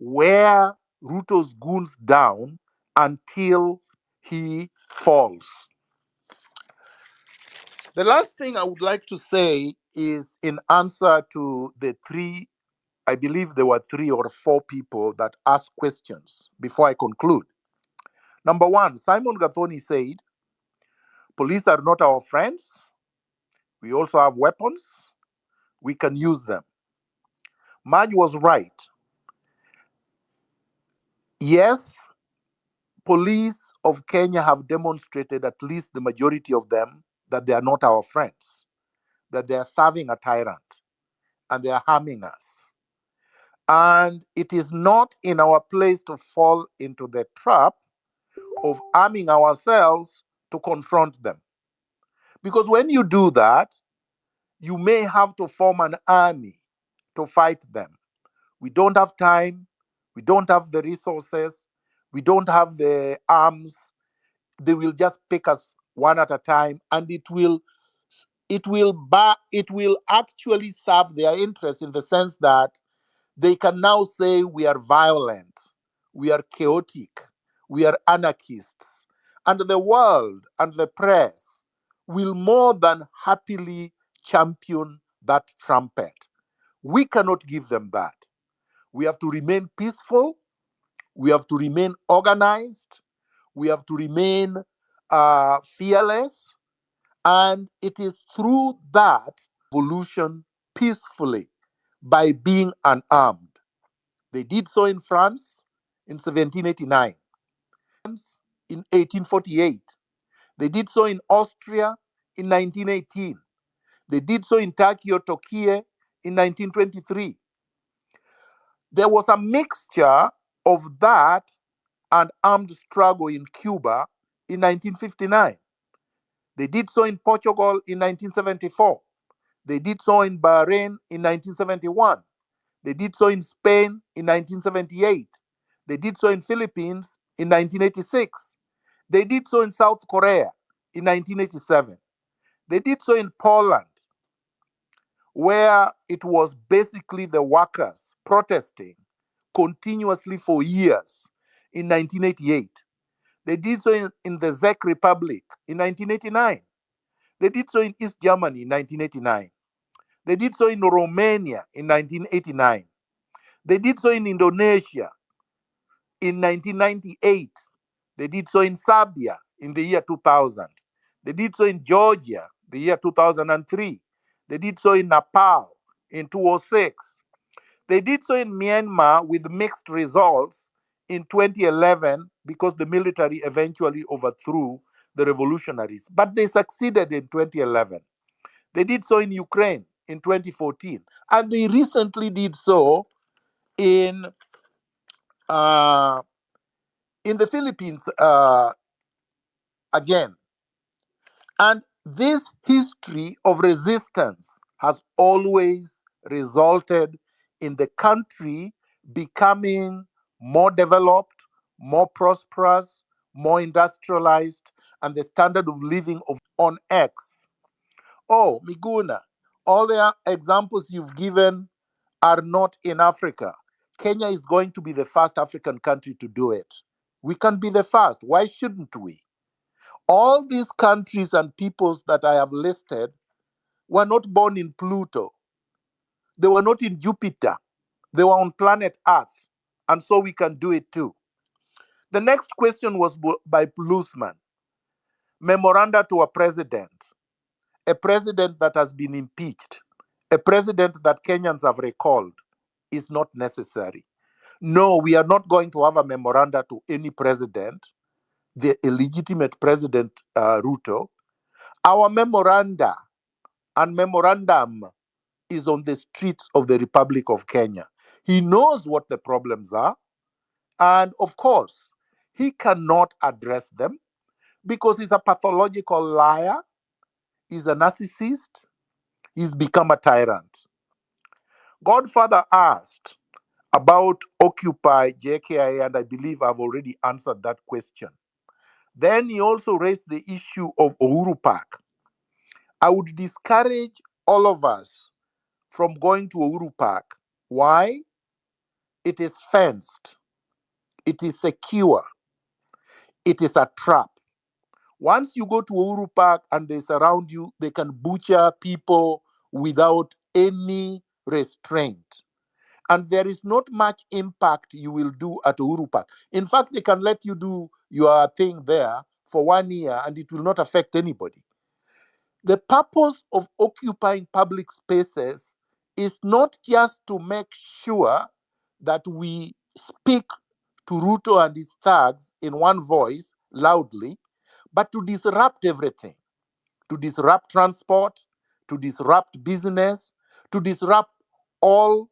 wear Ruto's goons down until he falls. The last thing I would like to say is in answer to the three, I believe there were 3 or 4 people that asked questions before I conclude. Number one, Simon Gathoni said, police are not our friends. We also have weapons. We can use them. Maj was right. Yes, police of Kenya have demonstrated, at least the majority of them, that they are not our friends, that they are serving a tyrant and they are harming us. And it is not in our place to fall into the trap of arming ourselves to confront them. Because when you do that, you may have to form an army to fight them. We don't have time. We don't have the resources. We don't have the arms. They will just pick us one at a time, and it will actually serve their interest in the sense that they can now say we are violent, we are chaotic, we are anarchists, and the world and the press will more than happily champion that trumpet. We cannot give them that. We have to remain peaceful. We have to remain organized. We have to remain fearless. And it is through that revolution peacefully by being unarmed. They did so in France in 1789, in 1848. They did so in Austria in 1918. They did so in Turkey or Turkey in 1923. There was a mixture of that and armed struggle in Cuba in 1959. They did so in Portugal in 1974. They did so in Bahrain in 1971. They did so in Spain in 1978. They did so in Philippines in 1986. They did so in South Korea in 1987. They did so in Poland, where it was basically the workers protesting continuously for years in 1988. They did so in the Czech Republic in 1989. They did so in East Germany in 1989. They did so in Romania in 1989. They did so in Indonesia in 1998. They did so in Serbia in the year 2000. They did so in Georgia the year 2003. They did so in Nepal in 2006. They did so in Myanmar with mixed results in 2011 because the military eventually overthrew the revolutionaries. But they succeeded in 2011. They did so in Ukraine in 2014. And they recently did so in uh, the Philippines again. And this history of resistance has always resulted in the country becoming more developed, more prosperous, more industrialized, and the standard of living of on X. Oh, Miguna, all the examples you've given are not in Africa. Kenya is going to be the first African country to do it. We can be the first. Why shouldn't we? All these countries and peoples that I have listed were not born in Pluto. They were not in Jupiter. They were on planet Earth. And so we can do it too. The next question was by Bluesman. Memoranda to a president that has been impeached, a president that Kenyans have recalled, is not necessary. No, we are not going to have a memoranda to any president, the illegitimate president Ruto. Our memoranda and memorandum is on the streets of the Republic of Kenya. He knows what the problems are. And of course, he cannot address them because he's a pathological liar, he's a narcissist, he's become a tyrant. Godfather asked about Occupy JKIA, and I believe I've already answered that question. Then he also raised the issue of Uhuru Park. I would discourage all of us from going to Uhuru Park. Why? It is fenced. It is secure. It is a trap. Once you go to Uhuru Park and they surround you, they can butcher people without any restraint. And there is not much impact you will do at Uhuru Park. In fact, they can let you do your thing there for 1 year and it will not affect anybody. The purpose of occupying public spaces is not just to make sure that we speak to Ruto and his thugs in one voice loudly, but to disrupt everything, to disrupt transport, to disrupt business, to disrupt all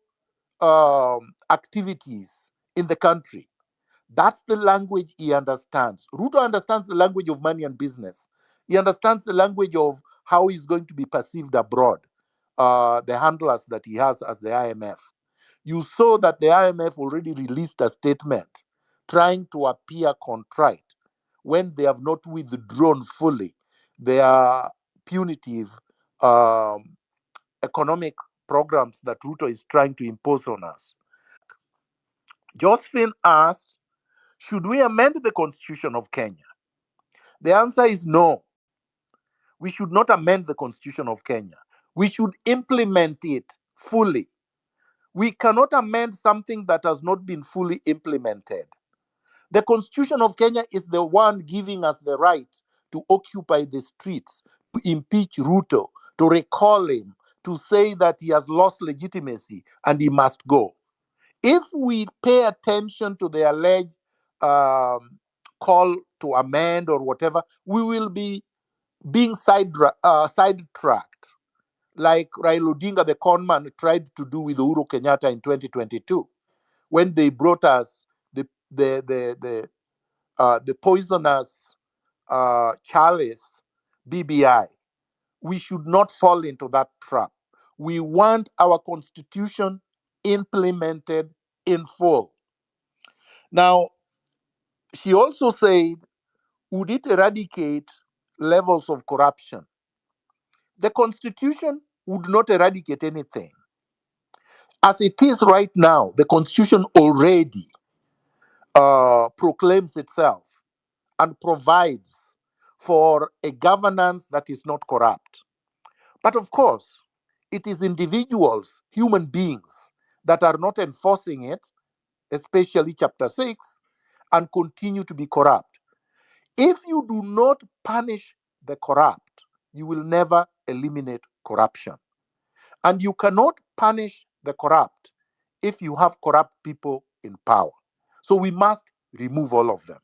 activities in the country. That's the language he understands. Ruto understands the language of money and business. He understands the language of how he's going to be perceived abroad, the handlers that he has as the IMF. You saw that the IMF already released a statement trying to appear contrite when they have not withdrawn fully their punitive economic programs that Ruto is trying to impose on us. Josephine asked, should we amend the constitution of Kenya? The answer is no. We should not amend the constitution of Kenya. We should implement it fully. We cannot amend something that has not been fully implemented. The constitution of Kenya is the one giving us the right to occupy the streets, to impeach Ruto, to recall him, to say that he has lost legitimacy and he must go. If we pay attention to the alleged call to amend or whatever, we will be being sidetracked, like Raila Odinga, the conman, tried to do with Uhuru Kenyatta in 2022, when they brought us the poisonous chalice, BBI. We should not fall into that trap. We want our constitution implemented in full. Now, she also said, would it eradicate levels of corruption? The constitution would not eradicate anything. As it is right now, the constitution already proclaims itself and provides for a governance that is not corrupt. But of course, it is individuals, human beings, that are not enforcing it, especially Chapter 6, and continue to be corrupt. If you do not punish the corrupt, you will never eliminate corruption. And you cannot punish the corrupt if you have corrupt people in power. So we must remove all of them.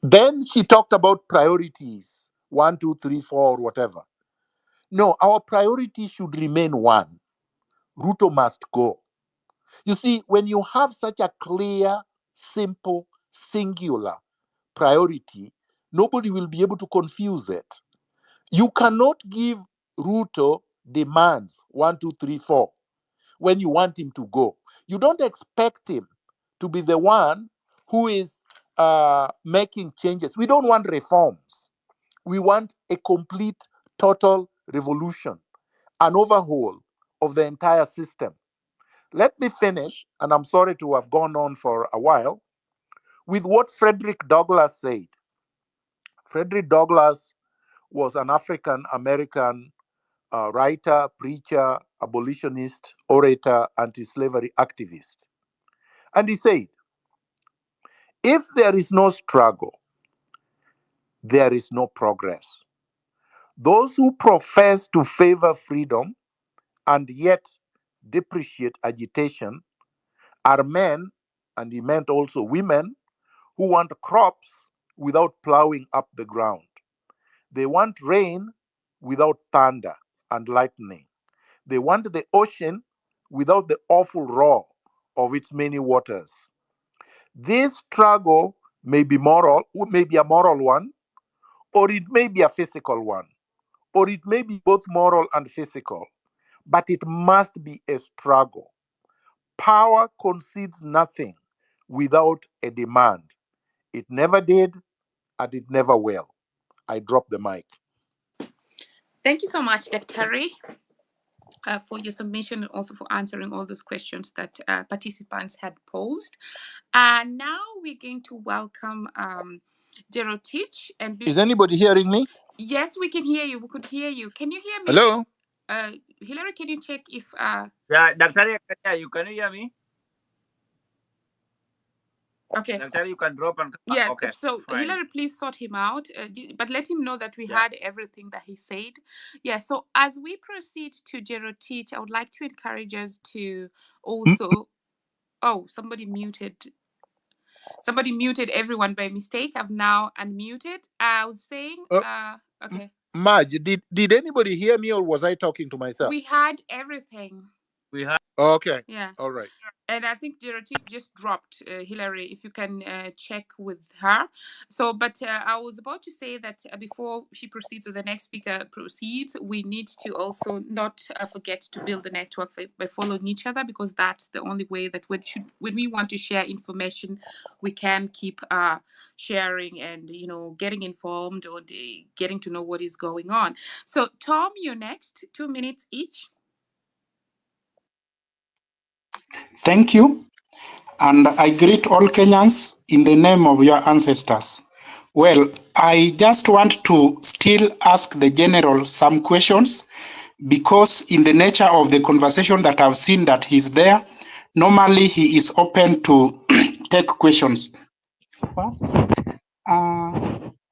Then she talked about priorities 1, 2, 3, 4, whatever. No, our priority should remain one. Ruto must go. You see, when you have such a clear, simple, singular priority, nobody will be able to confuse it. You cannot give Ruto demands 1, 2, 3, 4 when you want him to go. You don't expect him to be the one who is making changes. We don't want reforms. We want a complete, total revolution, an overhaul of the entire system. Let me finish, and I'm sorry to have gone on for a while, with what Frederick Douglass said. Frederick Douglass was an African American writer, preacher, abolitionist, orator, anti slavery activist. And he said, if there is no struggle, there is no progress. Those who profess to favor freedom and yet depreciate agitation are men, and he meant also women, who want crops without plowing up the ground. They want rain without thunder and lightning. They want the ocean without the awful roar of its many waters. This struggle may be moral, may be a moral one, or it may be a physical one, or it may be both moral and physical, but it must be a struggle. Power concedes nothing without a demand. It never did, and it never will. I drop the mic. Thank you so much, Dr. Terry. for your submission and also for answering all those questions that participants had posed. And now we're going to welcome Gerotich. And Is anybody hearing me? yes, we can hear you. We could hear you. Can you hear me? Hello? Hillary, can you check if... Yeah, Dr. You can hear me? Okay. Dr. You can drop and come back. Yeah, okay, so fine. Hillary, please sort him out, but let him know that we heard everything that he said. Yeah, so as we proceed to Gerotich, I would like to encourage us to also... Oh, somebody muted everyone by mistake. I've now unmuted. I was saying, okay. Marge, did anybody hear me, or was I talking to myself? We had everything. We have. Okay. Yeah. All right. And I think Gerotich just dropped. Hillary, if you can check with her. So, but I was about to say that before she proceeds or the next speaker proceeds, we need to also not forget to build the network by following each other, because that's the only way that when we want to share information, we can keep sharing and, getting informed or getting to know what is going on. So, Tom, you're next. 2 minutes each. Thank you, and I greet all Kenyans in the name of your ancestors. Well, I just want to still ask the general some questions, because in the nature of the conversation that I've seen that he's there, normally he is open to take questions. First,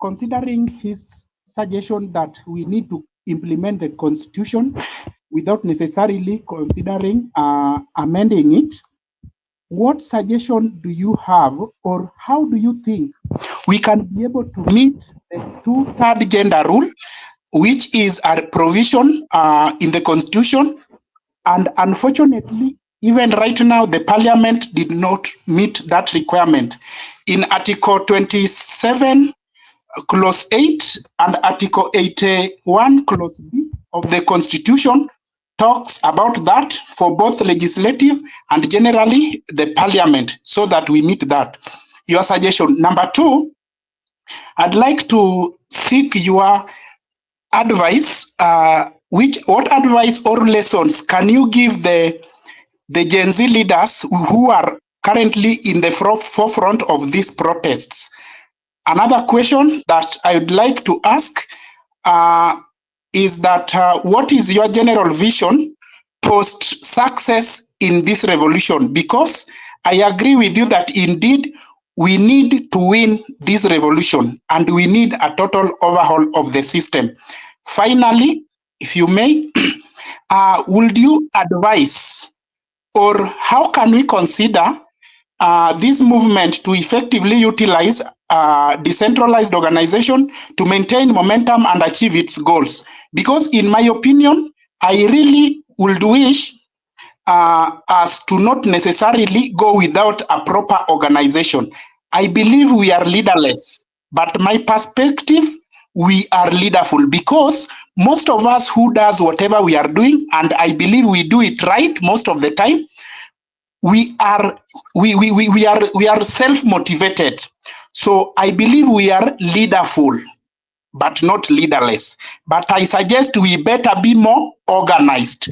considering his suggestion that we need to implement the constitution without necessarily considering amending it, what suggestion do you have, or how do you think we can be able to meet the 2/3 gender rule, which is a provision in the constitution? And unfortunately, even right now, the parliament did not meet that requirement. In Article 27, Clause 8 and Article 81, Clause B of the Constitution talks about that for both legislative and generally the parliament, so that we meet that. Your suggestion. Number two, I'd like to seek your advice. What advice or lessons can you give the Gen Z leaders who are currently in the forefront of these protests? Another question that I would like to ask is that what is your general vision post success in this revolution? Because I agree with you that indeed we need to win this revolution and we need a total overhaul of the system. Finally, if you may, would you advise, or how can we consider this movement to effectively utilize decentralized organization to maintain momentum and achieve its goals? Because in my opinion, I really would wish us to not necessarily go without a proper organization. I believe we are leaderless, but my perspective, we are leaderful, because most of us who does whatever we are doing, and I believe we do it right most of the time, we are self-motivated. So I believe we are leaderful, but not leaderless. But I suggest we better be more organized.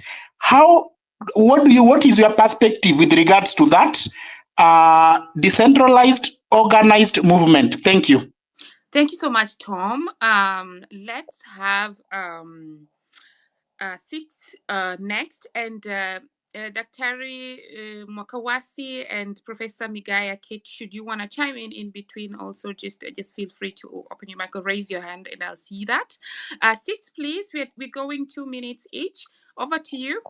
What is your perspective with regards to that decentralized, organized movement? Thank you. Thank you so much, Tom. Let's have Six next, and Dr. Mwakawasi and Professor Migaya Kate, should you want to chime in between, also just feel free to open your mic or raise your hand and I'll see that. Six, please. We're going 2 minutes each. Over to you.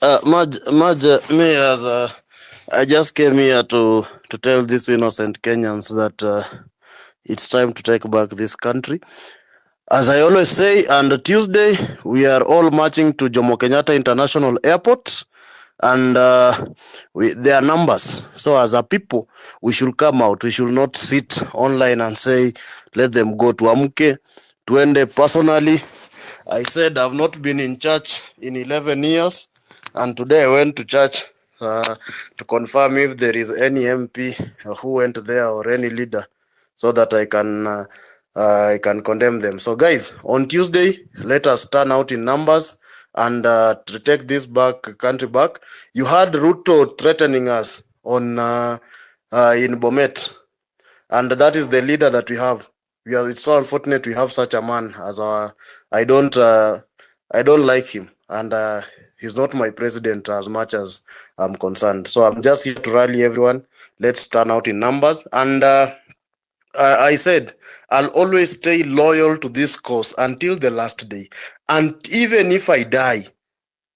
Me as I just came here to tell these innocent Kenyans that it's time to take back this country. As I always say, on Tuesday, we are all marching to Jomo Kenyatta International Airport, and there are numbers. So as a people, we should come out. We should not sit online and say, let them go to Amke. Tuende. Personally, I said I've not been in church in 11 years, and today I went to church to confirm if there is any MP who went there or any leader, so that I can I can condemn them. So guys, on Tuesday, let us turn out in numbers and to take this country back. You had Ruto threatening us on in Bomet, and that is the leader that we have. It's so unfortunate we have such a man as our. I don't like him, and he's not my president as much as I'm concerned. So I'm just here to rally everyone. Let's turn out in numbers, and I said I'll always stay loyal to this cause until the last day, and even if I die,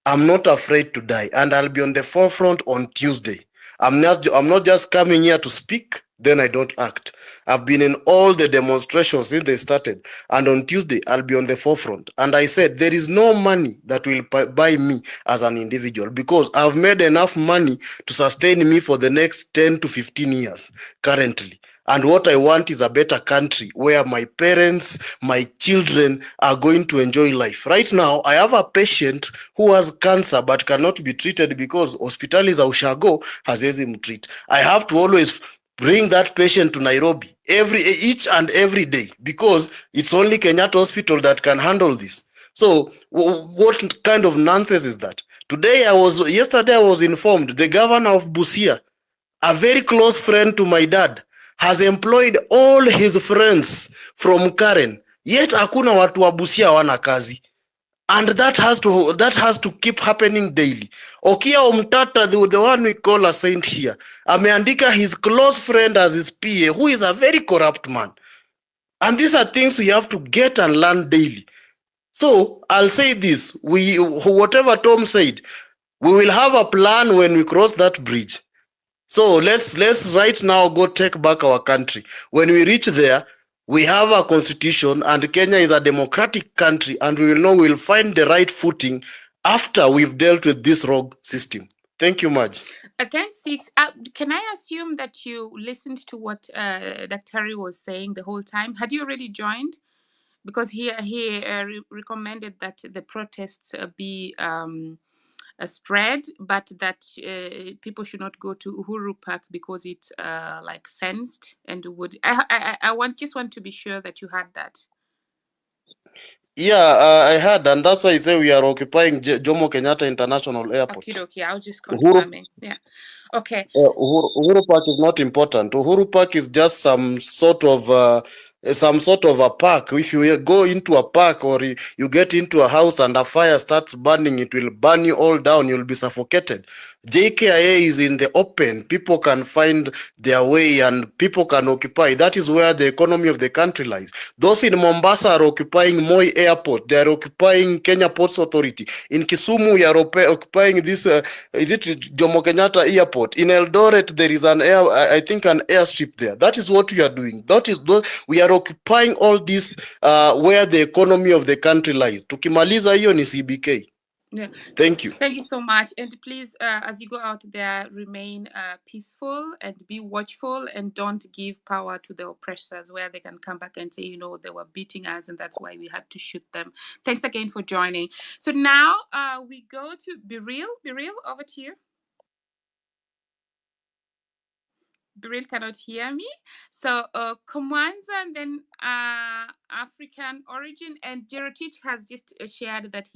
I'm not afraid to die, and I'll be on the forefront on Tuesday. I'm not just coming here to speak, then I don't act. I've been in all the demonstrations since they started, and on Tuesday I'll be on the forefront. And I said there is no money that will buy me as an individual, because I've made enough money to sustain me for the next 10 to 15 years currently. And what I want is a better country where my parents, my children are going to enjoy life. Right now, I have a patient who has cancer but cannot be treated because hospitali za ushago haziwezi mtreat. I have to always bring that patient to Nairobi each and every day, because it's only Kenyatta Hospital that can handle this. So what kind of nonsense is that? Yesterday I was informed the governor of Busia, a very close friend to my dad, has employed all his friends from Karen, yet hakuna watu wa Busia wana kazi. And that has to keep happening daily. Okia Omtata, the one we call a saint here, ameandika his close friend as his PA, who is a very corrupt man. And these are things we have to get and learn daily. So I'll say this, whatever Tom said, we will have a plan when we cross that bridge. So let's right now go take back our country. When we reach there, we have a constitution, and Kenya is a democratic country, and we will know we'll find the right footing after we've dealt with this rogue system. Thank you much. 10-6. Can I assume that you listened to what Dr. was saying the whole time? Had you already joined? Because he recommended that the protests be spread, but that people should not go to Uhuru Park because it's like fenced and would. I just want to be sure that you had that. Yeah, I had, and that's why I say we are occupying Jomo Kenyatta International Airport. Okay, I was just confirming. Yeah. Okay. Uhuru Park is not important. Uhuru Park is just some sort of a park. If you go into a park or you get into a house and a fire starts burning, it will burn you all down. You'll be suffocated. JKIA is in the open. People can find their way and people can occupy. That is where the economy of the country lies. Those in Mombasa are occupying Moi Airport. They are occupying Kenya Ports Authority. In Kisumu, we are occupying this, is it Jomo Kenyatta Airport? In Eldoret, there is an airstrip there. That is what we are doing. We are occupying all this where the economy of the country lies. Tukimaliza hiyo ni CBK. Yeah. Thank you. Thank you so much. And please, as you go out there, remain peaceful and be watchful, and don't give power to the oppressors where they can come back and say, you know, they were beating us and that's why we had to shoot them. Thanks again for joining. So now we go to Biril. Biril, over to you. Biril cannot hear me. So Kwanza, and then African origin, and Jerotich has just shared that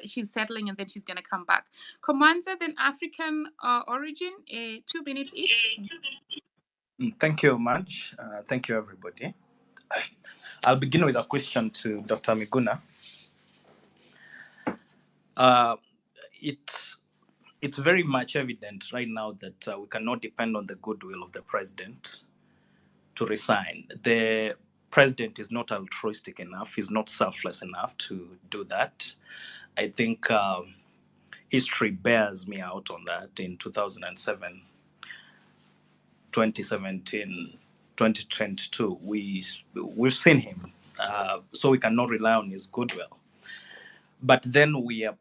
she's settling and then she's going to come back. Kwanza, then African origin, 2 minutes each. Thank you much. Thank you, everybody. I'll begin with a question to Dr. Miguna. It's very much evident right now that we cannot depend on the goodwill of the president to resign. The president is not altruistic enough, he's not selfless enough to do that. I think history bears me out on that. In 2007, 2017, 2022, we've seen him, so we cannot rely on his goodwill. But then we are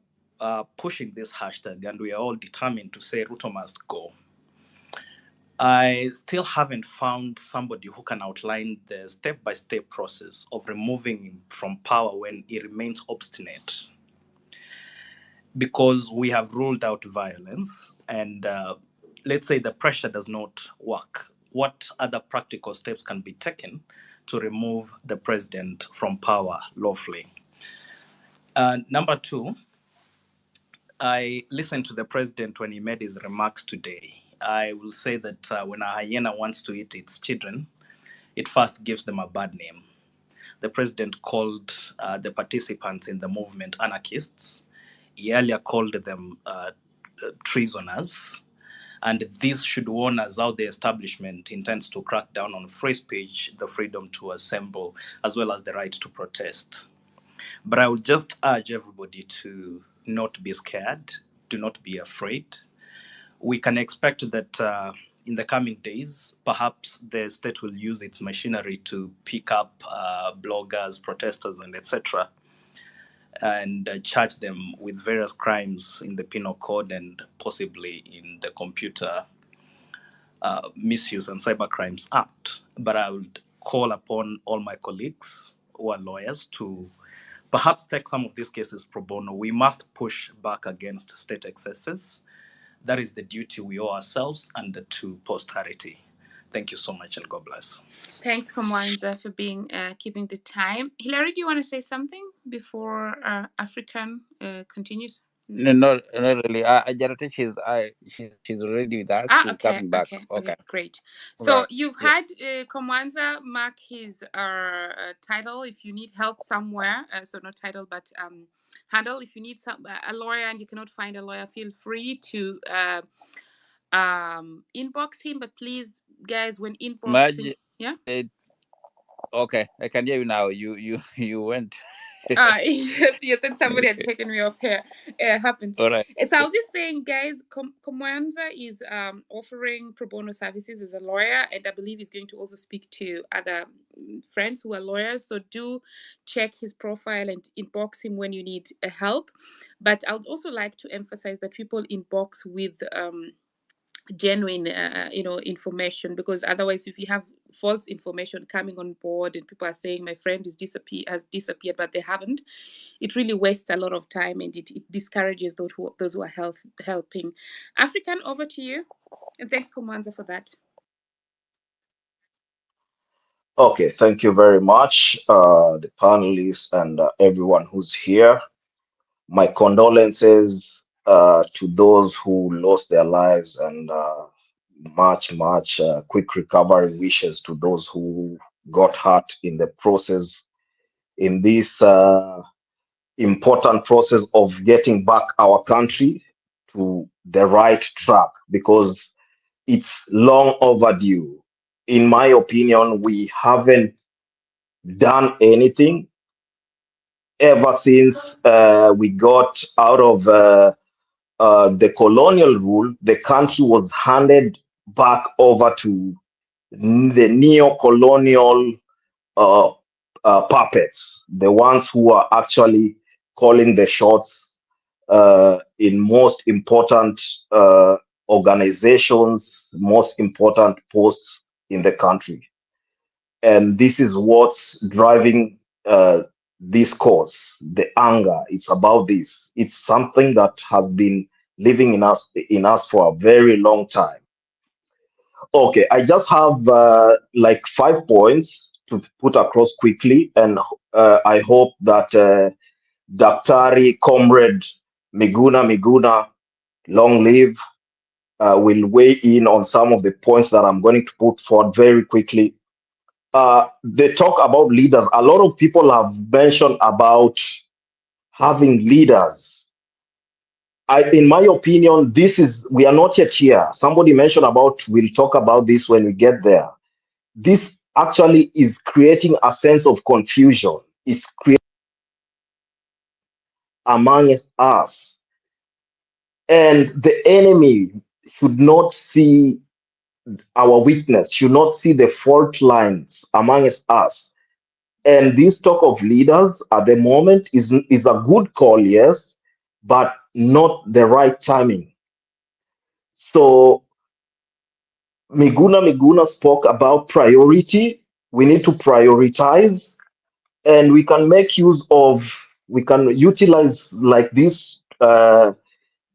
pushing this hashtag, and we are all determined to say Ruto must go. I still haven't found somebody who can outline the step-by-step process of removing him from power when he remains obstinate. Because we have ruled out violence, and let's say the pressure does not work. What other practical steps can be taken to remove the president from power lawfully. Number two, I listened to the president when he made his remarks today. I will say that when a hyena wants to eat its children, it first gives them a bad name. The president called the participants in the movement anarchists. He earlier called them treasoners. And this should warn us how the establishment intends to crack down on free speech, the freedom to assemble, as well as the right to protest. But I would just urge everybody to not be scared, do not be afraid. We can expect that in the coming days, perhaps the state will use its machinery to pick up bloggers, protesters, and etc., and charge them with various crimes in the penal code and possibly in the computer misuse and cyber crimes act. But I would call upon all my colleagues who are lawyers to perhaps take some of these cases pro bono. We must push back against state excesses. That is the duty we owe ourselves and to posterity. Thank you so much, and God bless. Thanks, Komwanza, for being keeping the time. Hilary, do you want to say something before African continues? No, not really. Jarate, she's already with us. She's Okay, coming back. okay, great. So Right. you've Yeah. had Komwanza mark his title if you need help somewhere. So not title, but handle. If you need a lawyer and you cannot find a lawyer, feel free to inbox him. But please, guys, when inboxing, yeah. Okay, I can hear you now. You went. You think somebody had taken me off here. It happened. All right. So I was just saying, guys, Komwanza is offering pro bono services as a lawyer, and I believe he's going to also speak to other friends who are lawyers. So do check his profile and inbox him when you need help. But I would also like to emphasize that people inbox with genuine information, because otherwise if you have false information coming on board and people are saying my friend has disappeared but they haven't, it really wastes a lot of time and it discourages those who are helping. African, over to you, and thanks Komwanza for that. Okay, thank you very much, the panelists and everyone who's here. My condolences to those who lost their lives, and much quick recovery wishes to those who got hurt in the process, in this important process of getting back our country to the right track, because it's long overdue. In my opinion, we haven't done anything ever since we got out of the colonial rule. The country was handed back over to the neo-colonial puppets, the ones who are actually calling the shots in most important organizations, most important posts in the country. And this is what's driving this cause, the anger. It's about this. It's something that has been living in us for a very long time. Okay, I just have like 5 points to put across quickly, and I hope that Daktari Comrade Miguna Miguna, long live, will weigh in on some of the points that I'm going to put forward very quickly. They talk about leaders. A lot of people have mentioned about having leaders. In my opinion, we are not yet here. Somebody mentioned about, we'll talk about this when we get there. This actually is creating a sense of confusion. It's creating among us. And the enemy should not see our weakness, should not see the fault lines amongst us. And this talk of leaders at the moment is a good call, yes, but not the right timing. So Miguna spoke about priority. We need to prioritize, and we can we can utilize like this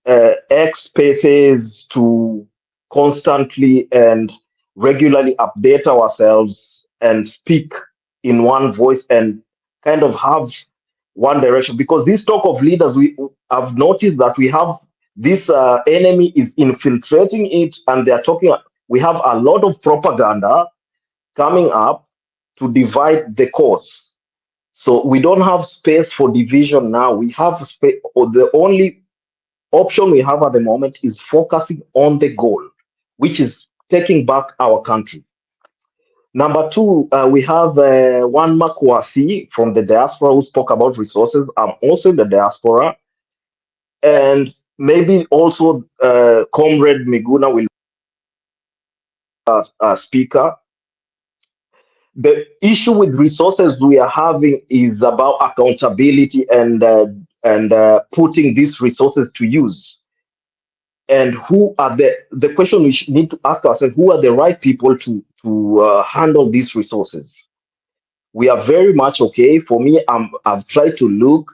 X spaces to constantly and regularly update ourselves and speak in one voice and kind of have one direction. Because this talk of leaders, we have noticed that we have this enemy is infiltrating it, and they are talking. We have a lot of propaganda coming up to divide the cause. So we don't have space for division now. We have space. The only option we have at the moment is focusing on the goal, which is taking back our country. Number two, we have one Makwasi from the diaspora who spoke about resources. I'm also in the diaspora, and maybe also Comrade Miguna will speaker. The issue with resources we are having is about accountability and putting these resources to use. And who are the question we need to ask ourselves: who are the right people to handle these resources? We are very much okay. For me, I've tried to look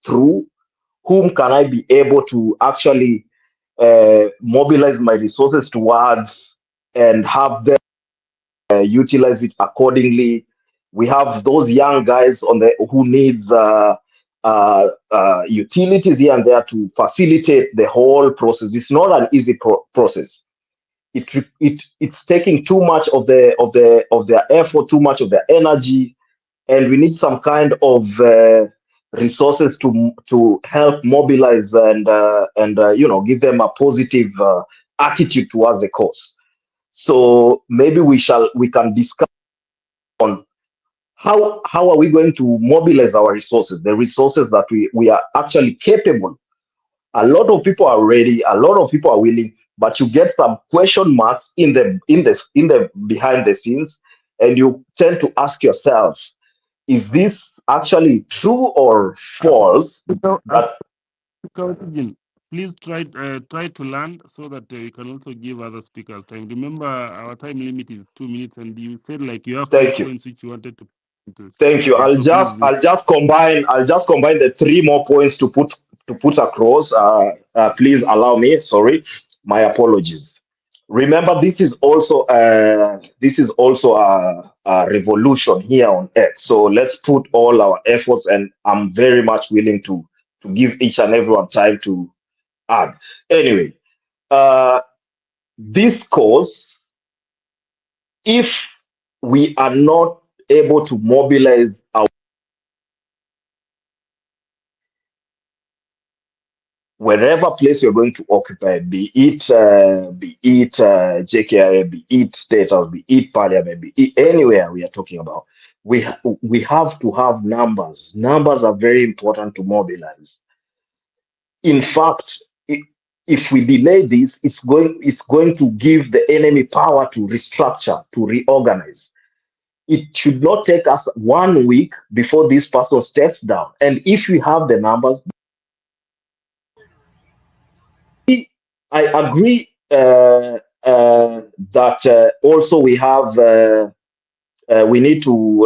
through whom can I be able to actually mobilize my resources towards and have them utilize it accordingly. We have those young guys on the who needs utilities here and there to facilitate the whole process. It's not an easy process. It's taking too much of their effort, too much of their energy, and we need some kind of resources to help mobilize and give them a positive attitude towards the cause. So maybe we can discuss on how are we going to mobilize our resources, the resources that we are actually capable. A lot of people are ready, a lot of people are willing, but you get some question marks in the behind the scenes, and you tend to ask yourself, is this actually true or false? That Please try to land so that we can also give other speakers time. Remember, our time limit is 2 minutes, and you said like you have 5 points which you wanted to. Thank you. I'll just combine the 3 more points to put across. Please allow me. Sorry, my apologies. Remember, this is also a revolution here on Earth. So let's put all our efforts, and I'm very much willing to give each and everyone time to add. Anyway, this cause, if we are not able to mobilize our wherever place you're going to occupy, be it JKIA, be it state, or be it parliament, be it anywhere we are talking about, we have to have numbers. Numbers are very important to mobilize. In fact, if we delay this, it's going to give the enemy power to restructure, to reorganize. It should not take us 1 week before this person steps down. And if we have the numbers, I agree that also we need to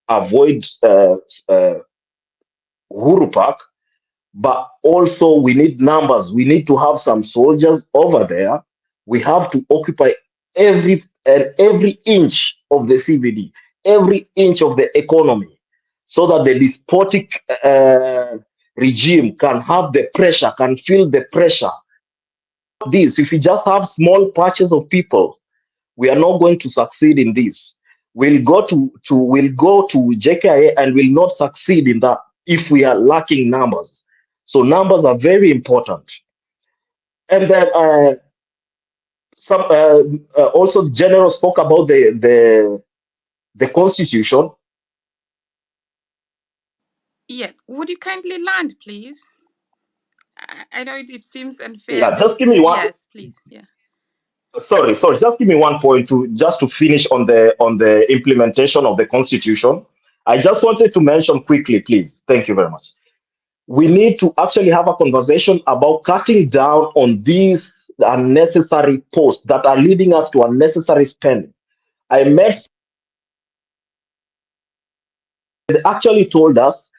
avoid Uhuru Park, but also we need numbers. We need to have some soldiers over there. We have to occupy every inch of the CBD, every inch of the economy, so that the despotic regime can have the pressure, can feel the pressure. This, if we just have small patches of people, we are not going to succeed in this. We'll go to JKIA and will not succeed in that if we are lacking numbers. So numbers are very important. And then also the general spoke about the constitution. Yes, would you kindly land, please? I know it seems unfair. Yeah, just give me one. Yes, please. Yeah. Sorry. Just give me 1 point to finish on the implementation of the constitution. I just wanted to mention quickly, please. Thank you very much. We need to actually have a conversation about cutting down on these unnecessary posts that are leading us to unnecessary spending. I met they actually told us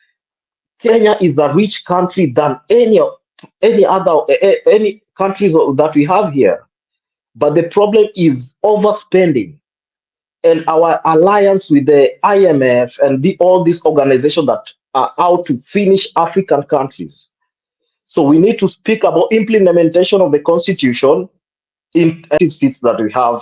Kenya is a rich country than any countries that we have here. But the problem is overspending. and our alliance with the IMF and all these organizations that are out to finish African countries. So we need to speak about implementation of the constitution in seats that we have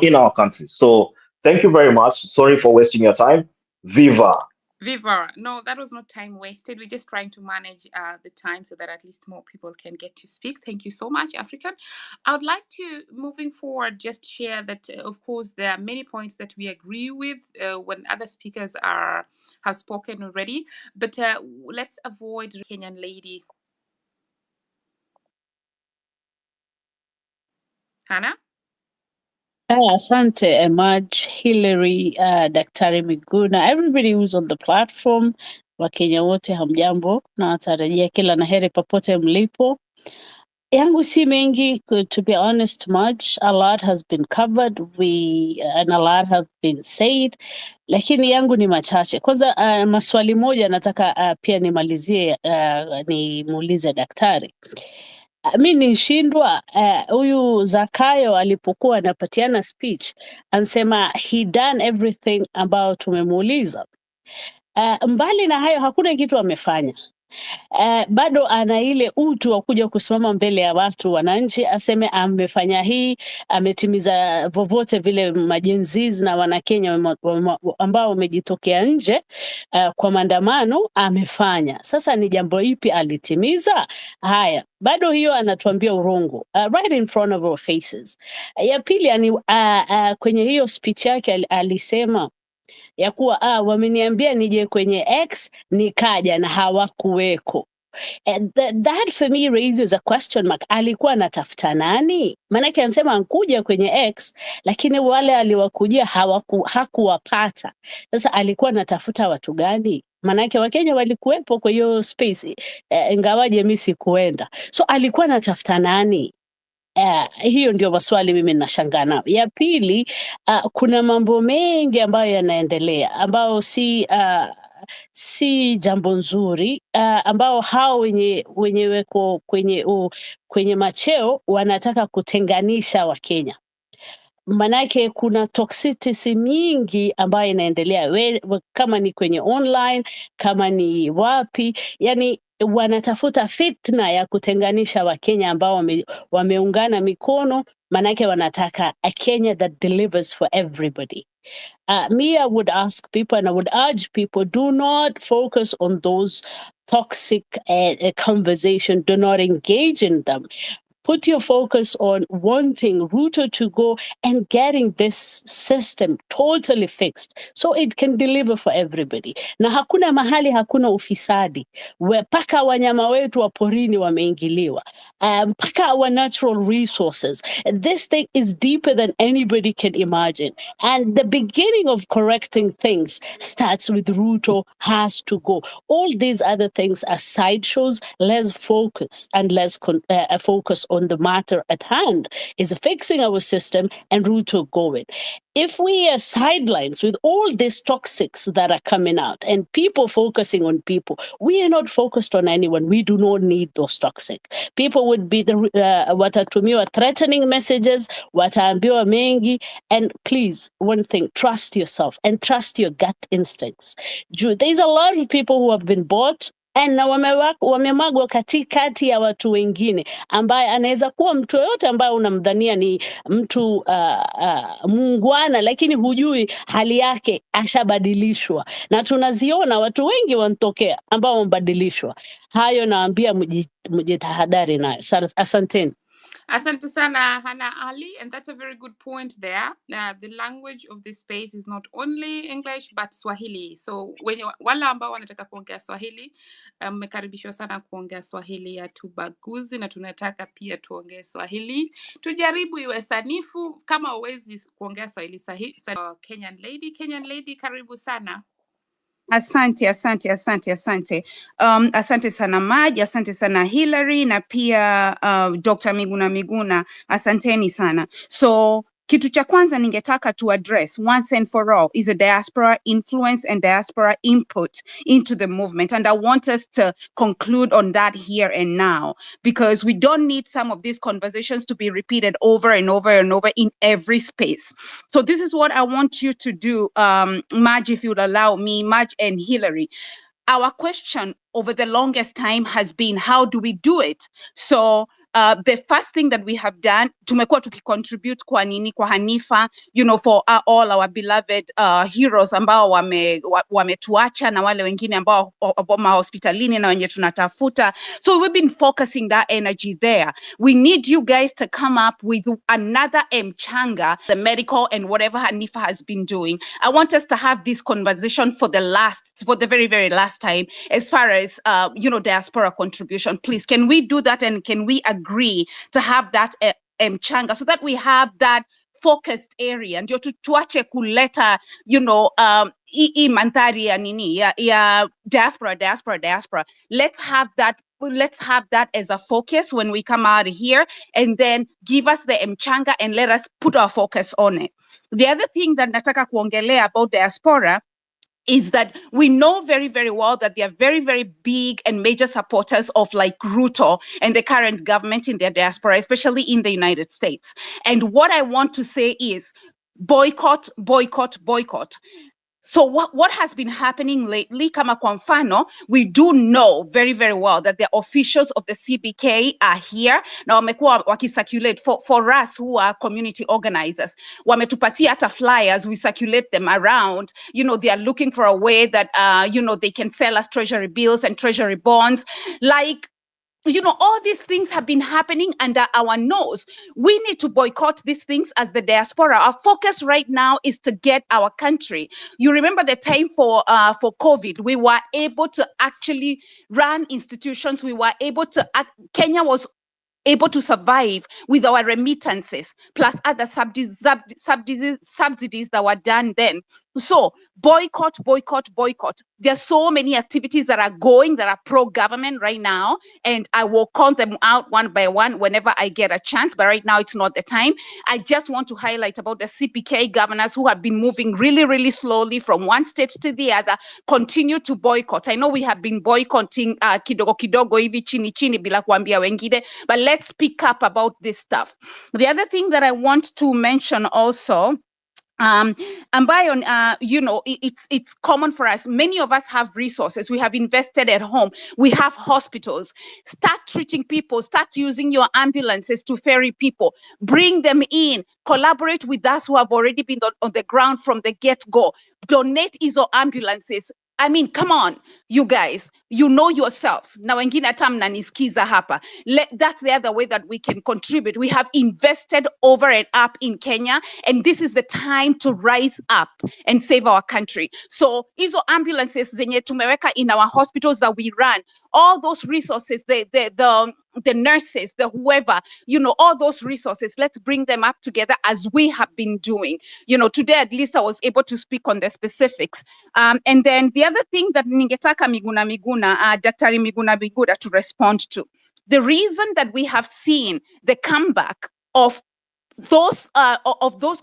in our country. So thank you very much. Sorry for wasting your time. Viva. Viva. No, that was not time wasted. We're just trying to manage the time so that at least more people can get to speak. Thank you so much, African. I would like to, moving forward, just share that, of course, there are many points that we agree with when other speakers have spoken already. But let's avoid Kenyan lady. Hannah? Asante, Emaj, Hillary, Daktari Miguna, everybody who's on the platform, Wakenya wote hamjambo, na watarajia kila na heri popote mlipo. Yangu si mengi, to be honest, much. A lot has been covered, and a lot have been said, lakini yangu ni machache. Kwanza maswali moja nataka pia nimalizie, nimuulize daktari. Mi nishindwa huyu Zakayo alipokuwa anapatiana speech ansema he done everything ambao tumemuuliza. Mbali na hayo hakuna kitu amefanya. Bado ana ile utu wa kuja kusimama mbele ya watu wananchi aseme amefanya hii, ametimiza vovote vile majenzizi na wanakenya ambao wamejitokea nje kwa maandamano amefanya. Sasa ni jambo ipi alitimiza? Haya, bado hiyo anatuambia urongo right in front of our faces. Ya pili kwenye hiyo speech yake alisema ya kuwa wameniambia nije kwenye X nikaja na hawakuweko. And that for me raises a question mark. Alikuwa anatafuta nani? Maanake anasema ankuja kwenye X, lakini wale aliwakujia hakuwapata. Sasa alikuwa anatafuta watu gani? Maanake Wakenya walikuwepo kwa hiyo space, ingawaje mimi sikuenda. So alikuwa anatafuta nani? Hiyo ndio maswali mimi nashangaa nayo. Ya pili, kuna mambo mengi ambayo yanaendelea ambao si jambo nzuri, ambao hao wenye weko kwenye macheo wanataka kutenganisha Wakenya. Manake kuna toxicity mingi ambayo inaendelea, kama ni kwenye online, kama ni wapi, yani wanatafuta fitna ya kutenganisha Wakenya ambao wameungana mikono, manake wanataka a Kenya that delivers for everybody. Me, I would ask people and I would urge people, do not focus on those toxic conversation. Do not engage in them. Put your focus on wanting Ruto to go and getting this system totally fixed so it can deliver for everybody. Na hakuna mahali hakuna ufisadi. Paka wanyama wetu wa porini wameingiliwa. Paka our natural resources. This thing is deeper than anybody can imagine. And the beginning of correcting things starts with Ruto has to go. All these other things are sideshows. Let's focus and let's focus on the matter at hand, is fixing our system and Ruto going. If we are sidelines with all these toxics that are coming out and people focusing on people, we are not focused on anyone. We do not need those toxic. People would be watatumiwa threatening messages, wataambiwa mengi, and please, one thing, trust yourself and trust your gut instincts. There's a lot of people who have been bought na wamemagwa katikati ya watu wengine, ambaye anaweza kuwa mtu yoyote ambaye unamdhania ni mtu muungwana, lakini hujui hali yake ashabadilishwa, na tunaziona watu wengi wanatokea ambao wamebadilishwa. Hayo naambia mjitahadhari nayo. Asanteni. Asante sana, Hannah Ali, and that's a very good point there. The language of this space is not only English but Swahili. So wale ambao wanataka kuongea Swahili, mmekaribishwa sana kuongea Swahili ya tubaguzi, na tunataka pia tuongee Swahili. Tujaribu iwe sanifu. Kama uwezi kuongea Swahili sahihi, Kenyan lady, karibu sana. Asante. Asante sana Maj, asante sana Hillary, na pia Dr. Miguna Miguna, asanteni sana. So Kitu cha kwanza ningetaka to address once and for all is a diaspora influence and diaspora input into the movement. And I want us to conclude on that here and now, because we don't need some of these conversations to be repeated over and over and over in every space. So this is what I want you to do, Madge, if you'd allow me, Madge and Hillary. Our question over the longest time has been, how do we do it? So the first thing that we have done, tumekuwa tukicontribute kwa nini, kwa Hanifa, you know, for all our beloved heroes ambao wametuacha na wale wengine ambao mahospitalini na wenye tunatafuta. So we've been focusing that energy there. We need you guys to come up with another mchanga, the medical and whatever Hanifa has been doing. I want us to have this conversation for the very, very last time, as far as, you know, diaspora contribution. Please, can we do that, and can we agree to have that mchanga so that we have that focused area, ndio tuache kuleta, you know, hii mandhari ya nini ya diaspora. Let's have that as a focus when we come out here, and then give us the mchanga and let us put our focus on it. The other thing that nataka kuongelea about diaspora is that we know very, very well that they are very, very big and major supporters of like Ruto and the current government in their diaspora, especially in the United States. And what I want to say is boycott. So what has been happening lately, kama kwa mfano, we do know very, very well that the officials of the CBK are here. Na wamekuwa wakicirculate for us who are community organizers. Wametupatia hata flyers, we circulate them around. You know, they are looking for a way that, you know, they can sell us treasury bills and treasury bonds. Like, you know, all these things have been happening under our nose. We need to boycott these things as the diaspora. Our focus right now is to get our country. You remember the time for COVID, we were able to actually run institutions. We were able to, Kenya was able to survive with our remittances, plus other subsidies that were done then. So boycott. There are so many activities that are going that are pro-government right now, and I will call them out one by one whenever I get a chance, but right now it's not the time. I just want to highlight about the CPK governors who have been moving really, really slowly from one state to the other, continue to boycott. I know we have been boycotting kidogo hivi chini bila kuambia wengine, but let's pick up about this stuff. The other thing that I want to mention also, ambayo, you know, it's common for us. Many of us have resources. We have invested at home. We have hospitals. Start treating people. Start using your ambulances to ferry people. Bring them in. Collaborate with us who have already been on the ground from the get-go. Donate ISO ambulances. I mean, come on, you guys, you know yourselves. Na wengine hata mnanisikiza hapa. That's the other way that we can contribute. We have invested over and up in Kenya, and this is the time to rise up and save our country. So hizo ambulances zenye tumeweka in our hospitals that we run, all those resources, the nurses, the whoever, you know, all those resources, let's bring them up together as we have been doing. You know, today at least I was able to speak on the specifics. And then the other thing that ningetaka Daktari Miguna Miguna to respond to, the reason that we have seen the comeback of those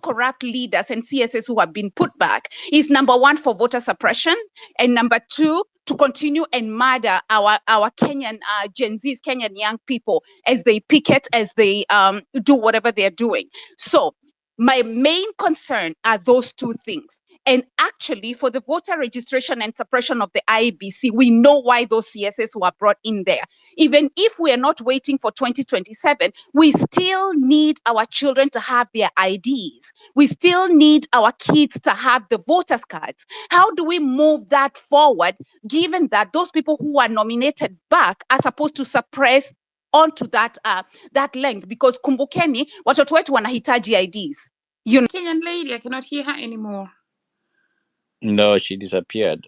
corrupt leaders and CSS who have been put back is, number one, for voter suppression, and number two, to continue and murder our Kenyan Gen Zs, Kenyan young people, as they picket, as they do whatever they're doing. So my main concern are those two things. And actually, for the voter registration and suppression of the IEBC, we know why those CSS were brought in there. Even if we are not waiting for 2027, we still need our children to have their IDs. We still need our kids to have the voters' cards. How do we move that forward, given that those people who are nominated back are supposed to suppress onto that length? Because kumbukeni, watoto wetu wanahitaji IDs. You know. Kenyan lady, I cannot hear her anymore. No, she disappeared.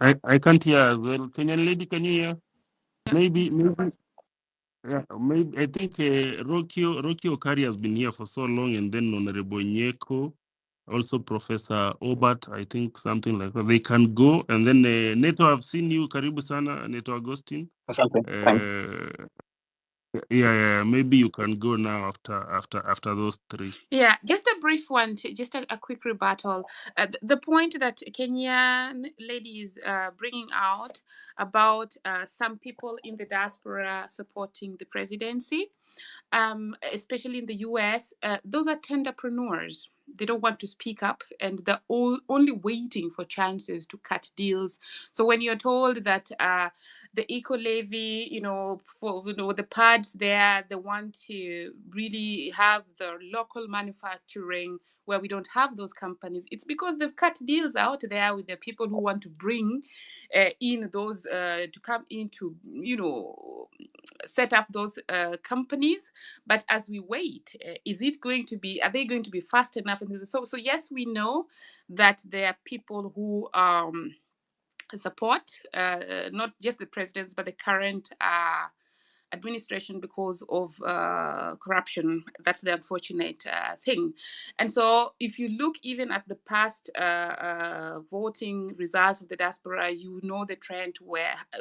I can't hear as well. Kenyan lady, can you hear? Yeah. Maybe. Yeah, maybe. I think Rocky Okari has been here for so long, and then Honorable Nyeko, also Professor Obert, I think something like that. They can go, and then Neto, I've seen you. Karibu sana, Neto Agustin. Asante. Thanks. Yeah. Maybe you can go now after those three. Yeah, just a brief one, just a quick rebuttal. The point that Kenyan lady is bringing out about some people in the diaspora supporting the presidency, especially in the US, those are tenderpreneurs. They don't want to speak up, and they're only waiting for chances to cut deals. So when you're told that the eco levy, for the pads there, they want to really have the local manufacturing where we don't have those companies. It's because they've cut deals out there with the people who want to bring in those to come in to set up those companies. But as we wait, are they going to be fast enough? So yes, we know that there are people who support not just the presidents, but the current administration because of corruption. That's the unfortunate thing. And so if you look even at the past voting results of the diaspora, you know the trend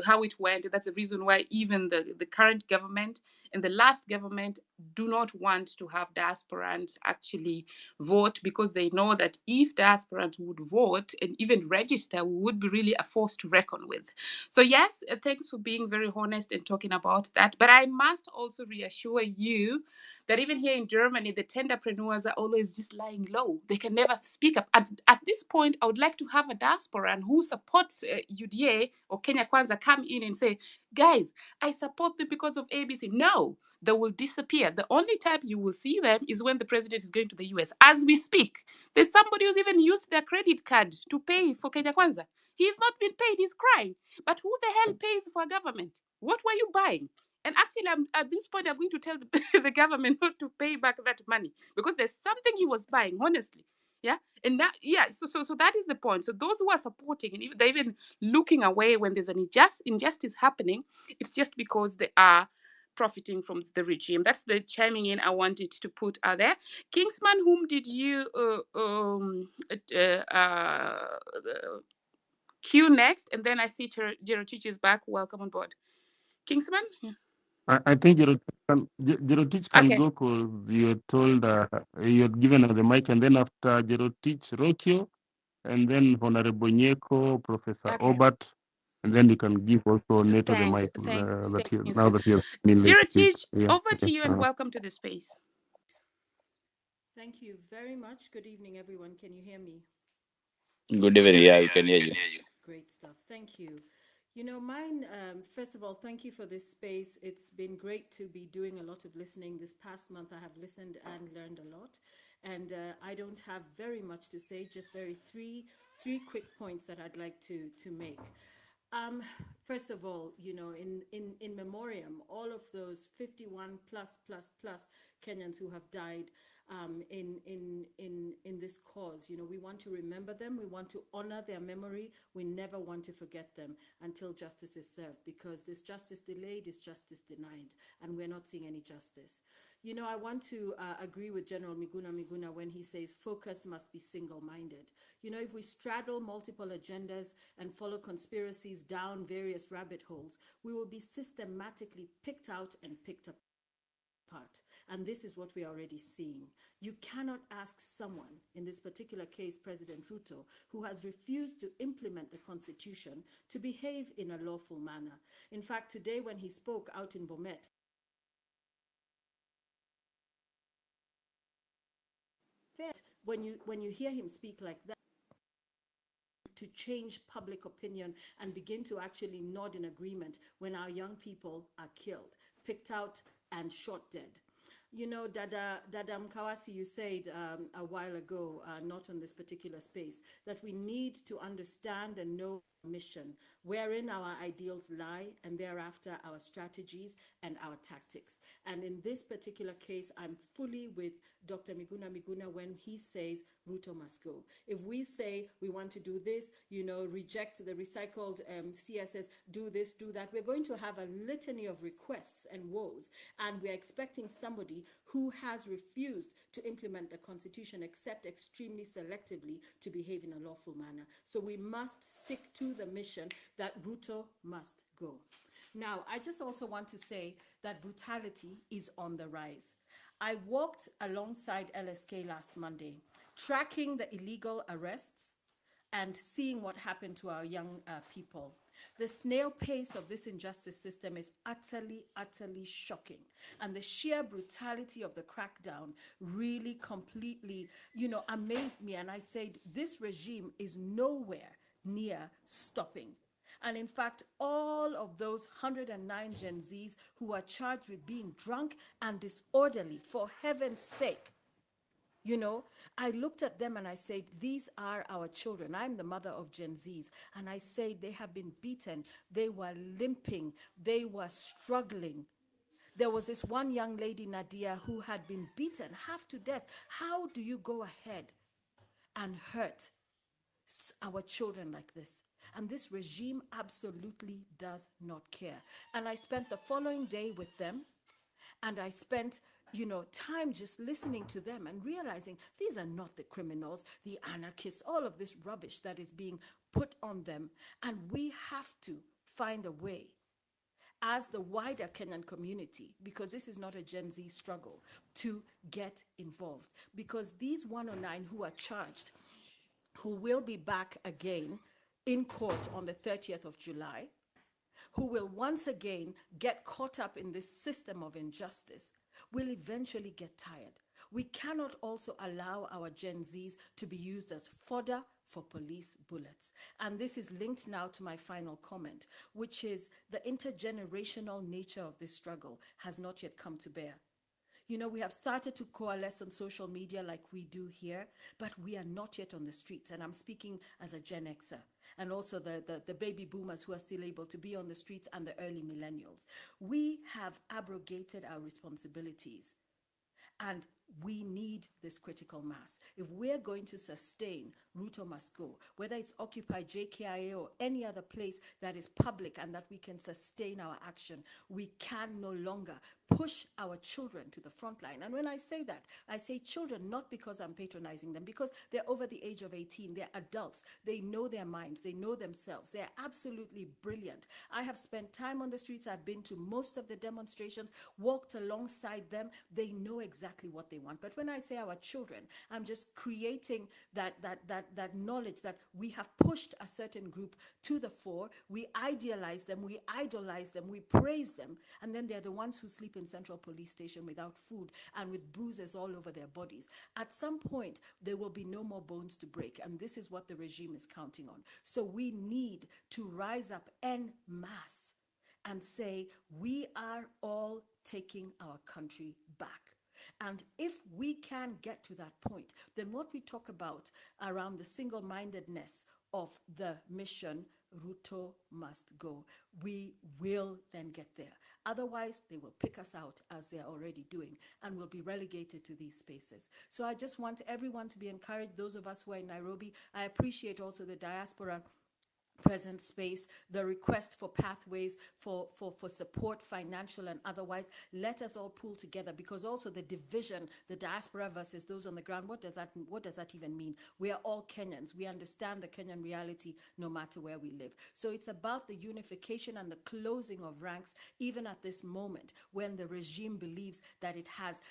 how it went. That's the reason why even the current government and the last government do not want to have diasporans actually vote, because they know that if diasporans would vote and even register, we would be really a force to reckon with. So yes, thanks for being very honest and talking about that. But I must also reassure you that even here in Germany, the tenderpreneurs are always just lying low. They can never speak up. At this point, I would like to have a diaspora who supports UDA or Kenya Kwanza come in and say, guys, I support them because of ABC. No, they will disappear. The only time you will see them is when the president is going to the US. As we speak, there's somebody who's even used their credit card to pay for Kenya Kwanza. He's not been paid, he's crying. But who the hell pays for a government? What were you buying? And actually, at this point, I'm going to tell the government not to pay back that money, because there's something he was buying, honestly. Yeah. And that, yeah, so that is the point. So those who are supporting, and they're even looking away when there's an injustice happening, it's just because they are profiting from the regime. That's the chiming in I wanted to put out there. Kingsman, whom did you cue next? And then I see Jerotich is back. Welcome on board. Kingsman? Yeah. I think Jerotich can Okay. go because you had told you had given her the mic, and then after Jerotich, Rokio, and then Honorable Nyeko, Professor Okay. Obat, and then you can give also Neto the mic Thanks. now that he has been Jerotich, yeah. over to you and welcome to the space. Thank you very much. Good evening, everyone. Can you hear me? Good evening. Yeah, we can hear you. Great stuff. Thank you. First of all, thank you for this space. It's been great to be doing a lot of listening. This past month, I have listened and learned a lot. And I don't have very much to say, just three quick points that I'd like to make. First of all, in memoriam, all of those 51 plus Kenyans who have died in this cause, we want to remember them. We want to honor their memory. We never want to forget them until justice is served, because this justice delayed is justice denied, and we're not seeing any justice. I want to agree with General Miguna Miguna when he says focus must be single-minded. If we straddle multiple agendas and follow conspiracies down various rabbit holes, we will be systematically picked out and picked apart. And this is what we are already seeing. You cannot ask someone, in this particular case, President Ruto, who has refused to implement the Constitution, to behave in a lawful manner. In fact, today when he spoke out in Bomet, when you hear him speak like that, to change public opinion and begin to actually nod in agreement when our young people are killed, picked out and shot dead. Dada Mkawasi, you said a while ago, not on this particular space, that we need to understand and know our mission, wherein our ideals lie, and thereafter our strategies and our tactics. And in this particular case, I'm fully with Dr. Miguna Miguna when he says Ruto must go. If we say we want to do this, reject the recycled CSS, do this, do that, we're going to have a litany of requests and woes, and we're expecting somebody who has refused to implement the Constitution except extremely selectively to behave in a lawful manner. So we must stick to the mission that Ruto must go. Now, I just also want to say that brutality is on the rise. I walked alongside LSK last Monday, tracking the illegal arrests and seeing what happened to our young people. The snail pace of this injustice system is utterly, utterly shocking. And the sheer brutality of the crackdown really completely, amazed me. And I said, this regime is nowhere near stopping. And in fact, all of those 109 Gen Zs who are charged with being drunk and disorderly, for heaven's sake, I looked at them and I said, these are our children. I'm the mother of Gen Zs. And I say they have been beaten. They were limping. They were struggling. There was this one young lady, Nadia, who had been beaten half to death. How do you go ahead and hurt our children like this? And this regime absolutely does not care. And I spent the following day with them, and I spent, time just listening to them and realizing these are not the criminals, the anarchists, all of this rubbish that is being put on them. And we have to find a way as the wider Kenyan community, because this is not a Gen Z struggle, to get involved. Because these 109 who are charged, who will be back again in court on the 30th of July, who will once again get caught up in this system of injustice, will eventually get tired. We cannot also allow our Gen Zs to be used as fodder for police bullets. And this is linked now to my final comment, which is the intergenerational nature of this struggle has not yet come to bear. We have started to coalesce on social media like we do here, but we are not yet on the streets. And I'm speaking as a Gen Xer, and also the baby boomers who are still able to be on the streets, and the early millennials. We have abrogated our responsibilities. And we need this critical mass. If we're going to sustain Ruto must go, whether it's Occupy, JKIA, or any other place that is public and that we can sustain our action, we can no longer push our children to the front line. And when I say that, I say children not because I'm patronizing them, because they're over the age of 18, they're adults, they know their minds, they know themselves, they're absolutely brilliant. I have spent time on the streets, I've been to most of the demonstrations, walked alongside them, they know exactly what they want. But when I say our children, I'm just creating that knowledge that we have pushed a certain group to the fore, we idealize them, we idolize them, we praise them, and then they're the ones who sleep in Central Police Station without food and with bruises all over their bodies. At some point, there will be no more bones to break, and this is what the regime is counting on. So we need to rise up en masse and say, we are all taking our country back. And if we can get to that point, then what we talk about around the single-mindedness of the mission, Ruto must go, we will then get there. Otherwise, they will pick us out as they're already doing, and we'll be relegated to these spaces. So I just want everyone to be encouraged, those of us who are in Nairobi. I appreciate also the diaspora present space, the request for pathways, for support, financial and otherwise. Let us all pull together, because also the division, the diaspora versus those on the ground, what does that even mean? We are all Kenyans. We understand the Kenyan reality no matter where we live. So it's about the unification and the closing of ranks, even at this moment when the regime believes that it has,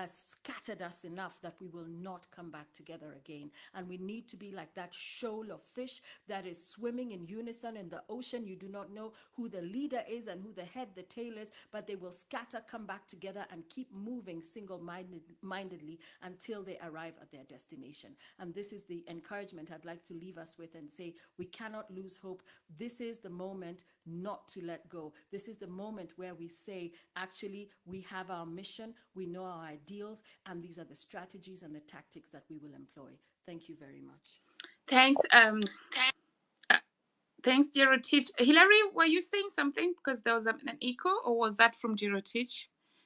scattered us enough that we will not come back together again. And we need to be like that shoal of fish that is swimming in unison in the ocean. You do not know who the leader is and who the head, the tail is, but they will scatter, come back together, and keep moving single-mindedly until they arrive at their destination. And this is the encouragement I'd like to leave us with and say, we cannot lose hope. This is the moment not to let go. This is the moment where we say, actually, we have our mission, we know our ideals, and these are the strategies and the tactics that we will employ. Thank you very much. Thanks. Thanks, Gerotich. Hilary, were you saying something because there was an echo, or was that from Gerotich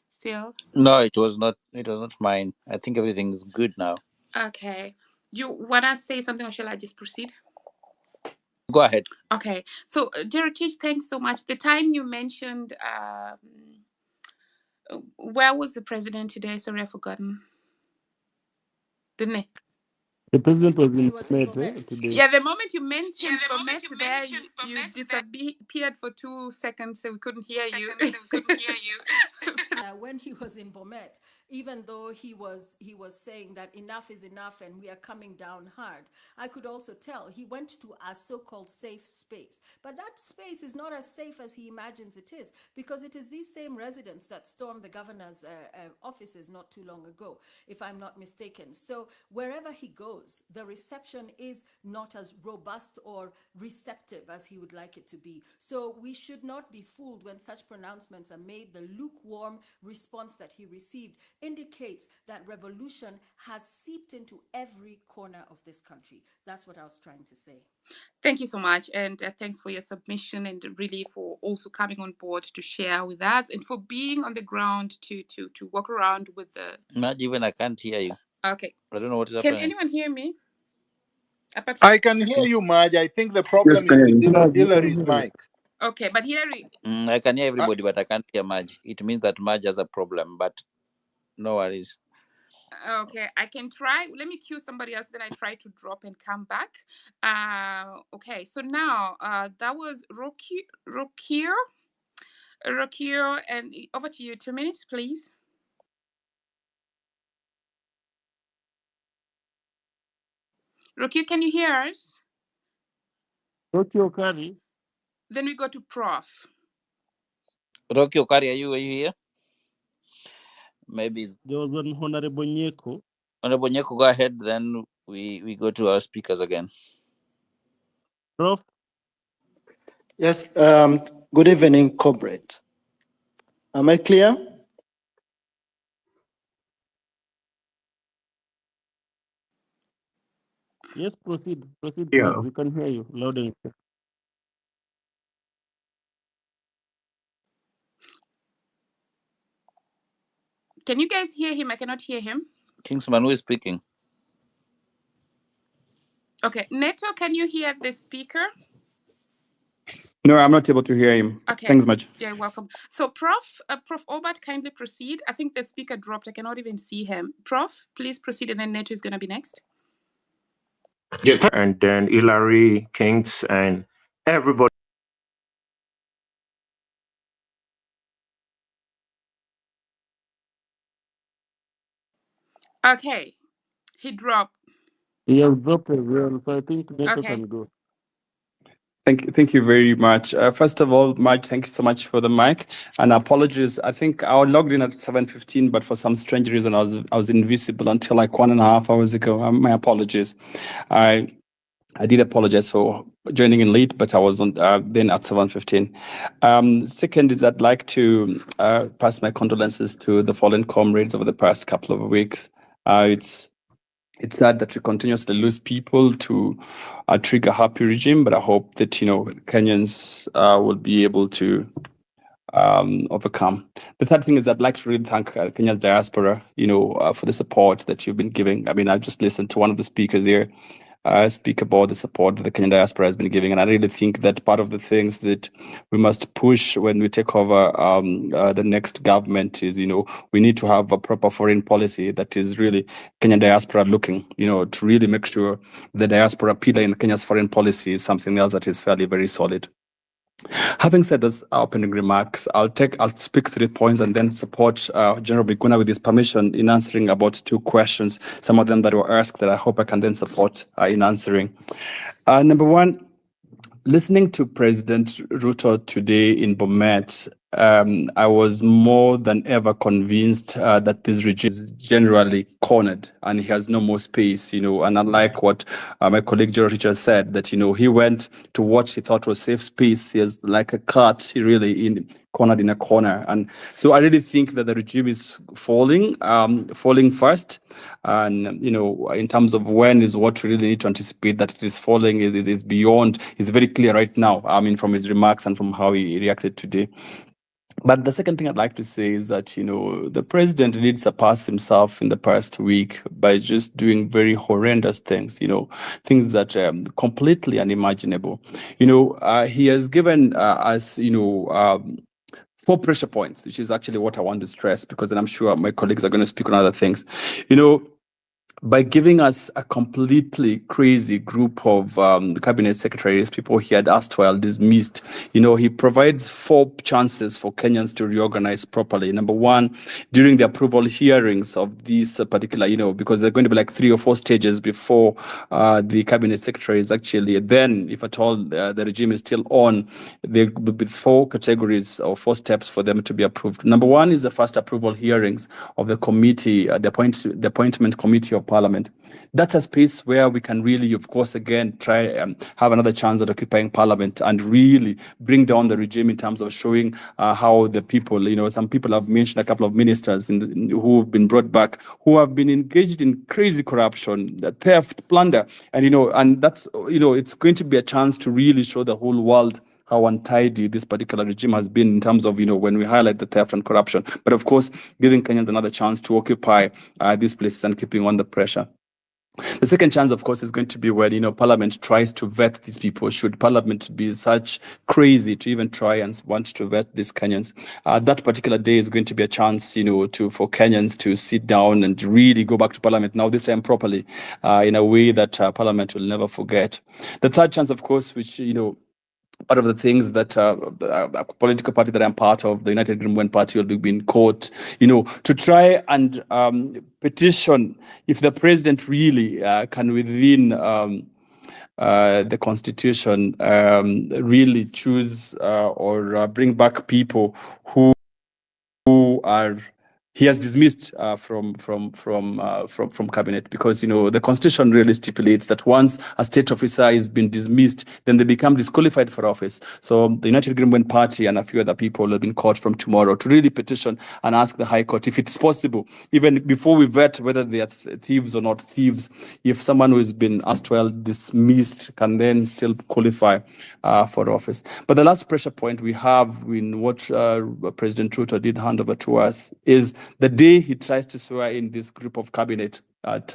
still? No, it was not. It was not mine. I think everything is good now. Okay. You want to say something, or shall I just proceed? Go ahead. Okay. So, Gerotich, thanks so much. The time you mentioned, where was the president today? Sorry, I've forgotten. Didn't I? The president was He in was in Bomet Bomet. today. Yeah, the moment you mentioned Bomet there, you disappeared for 2 seconds, so we couldn't hear you. When he was in Bomet, even though he was saying that enough is enough and we are coming down hard, I could also tell he went to a so-called safe space. But that space is not as safe as he imagines it is, because it is these same residents that stormed the governor's offices not too long ago, if I'm not mistaken. So wherever he goes, the reception is not as robust or receptive as he would like it to be. So we should not be fooled when such pronouncements are made. The lukewarm response that he received indicates that revolution has seeped into every corner of this country. That's what I was trying to say. Thank you so much, and thanks for your submission, and really for also coming on board to share with us, and for being on the ground to walk around with the. Not even I can't hear you. Okay. I don't know what is Can happening. anyone hear me? Apart from... I can hear you, Maj. I think the Yes, problem is with Maj, we can Hillary's hear you. mic. Okay, but Hillary. I can hear everybody, but I can't hear Maj. It means that Maj has a problem, but no worries. Okay, I can try. Let me cue somebody else, then I try to drop and come back. Okay, so now that was Rokio, and over to you. 2 minutes, please. Rokio, can you hear us? Rokio Kari. Then we go to Prof. Rocky Okari, are you here? Maybe. There was an Honorable Nyeko. Honorable Nyeko, go ahead, then we go to our speakers again. Prof. Yes, good evening, comrade. Am I clear? Yes, proceed, Yeah. please. We can hear you loud and clear. Can you guys hear him? I cannot hear him. Kingsman, who is speaking? Okay, Neto, can you hear the speaker? No, I'm not able to hear him. Okay. Thanks much. You're welcome. So, Prof. Obert, kindly proceed. I think the speaker dropped. I cannot even see him. Prof, please proceed, and then Neto is going to be next. Yes, and then Hillary, Kings, and everybody. Okay, he dropped. He has dropped as well, so I think Neto Okay. can go. Thank you very much. First of all, Mike, thank you so much for the mic, and apologies. I think I logged in at 7:15, but for some strange reason, I was invisible until like 1.5 hours ago. My apologies. I did apologize for joining in late, but I was on then at 7:15. Second is I'd like to pass my condolences to the fallen comrades over the past couple of weeks. It's sad that we continuously lose people to a trigger-happy regime, but I hope that Kenyans will be able to overcome. The third thing is I'd like to really thank Kenya's diaspora, for the support that you've been giving. I mean, I've just listened to one of the speakers here speak about the support that the Kenyan diaspora has been giving, and I really think that part of the things that we must push when we take over the next government is, we need to have a proper foreign policy that is really Kenyan diaspora looking, to really make sure the diaspora pillar in Kenya's foreign policy is something else that is fairly very solid. Having said those opening remarks, I'll speak 3 points and then support General Miguna with his permission in answering about 2 questions, some of them that were asked that I hope I can then support in answering. Number 1, listening to President Ruto today in Bomet, I was more than ever convinced that this regime is generally cornered and he has no more space, and unlike what my colleague George just said, that, he went to what he thought was safe space. He is like a cat, really cornered in a corner. And so I really think that the regime is falling fast. And, in terms of when is what we really need to anticipate that it is falling is beyond, is very clear right now. I mean, from his remarks and from how he reacted today. But the second thing I'd like to say is that, the president did surpass himself in the past week by just doing very horrendous things, things that are completely unimaginable. He has given us, 4 pressure points, which is actually what I want to stress, because then I'm sure my colleagues are going to speak on other things. by giving us a completely crazy group of cabinet secretaries, people he had erstwhile dismissed. He provides 4 chances for Kenyans to reorganize properly. Number one, during the approval hearings of these particular, because there are going to be like 3 or 4 stages before the cabinet secretaries actually, then if at all the regime is still on, there will be 4 categories or 4 steps for them to be approved. Number one is the first approval hearings of the committee, the appointment committee of Parliament. That's a space where we can really, of course, again, try have another chance at occupying Parliament and really bring down the regime in terms of showing how the people, some people have mentioned a couple of ministers who have been brought back, who have been engaged in crazy corruption, theft, plunder, and that's, it's going to be a chance to really show the whole world how untidy this particular regime has been in terms of, when we highlight the theft and corruption. But of course, giving Kenyans another chance to occupy these places and keeping on the pressure. The second chance, of course, is going to be when, Parliament tries to vet these people. Should Parliament be such crazy to even try and want to vet these Kenyans? That particular day is going to be a chance, for Kenyans to sit down and really go back to Parliament, now this time properly, in a way that Parliament will never forget. The third chance, of course, which, part of the things that a political party that I'm part of, the United Green Party, will be being caught, to try and petition if the president really can, within the constitution, really choose or bring back people who are he has dismissed from cabinet, because the constitution really stipulates that once a state officer has been dismissed, then they become disqualified for office. So the United Green Party and a few other people have been called from tomorrow to really petition and ask the High Court if it's possible, even before we vet whether they are thieves or not thieves, if someone who has been erstwhile dismissed can then still qualify for office. But the last pressure point we have in what President Ruto did hand over to us is the day he tries to swear in this group of cabinet at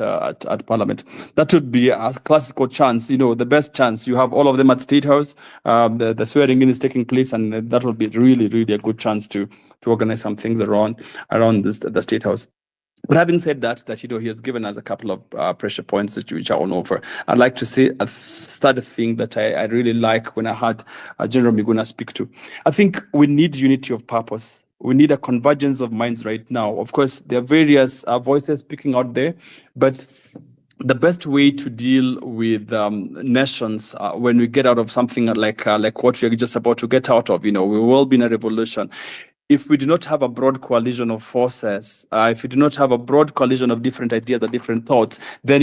Parliament. That would be a classical chance, the best chance. You have all of them at State House. The swearing in is taking place, and that will be really, really a good chance to organize some things around the State House. But having said that, he has given us a couple of pressure points which I will over. I'd like to say a third thing that I really like when I heard General Miguna speak to. I think we need unity of purpose. We need a convergence of minds right now. Of course, there are various voices speaking out there, but the best way to deal with nations when we get out of something like what we are just about to get out of, we will be in a revolution. If we do not have a broad coalition of forces, if we do not have a broad coalition of different ideas or different thoughts, then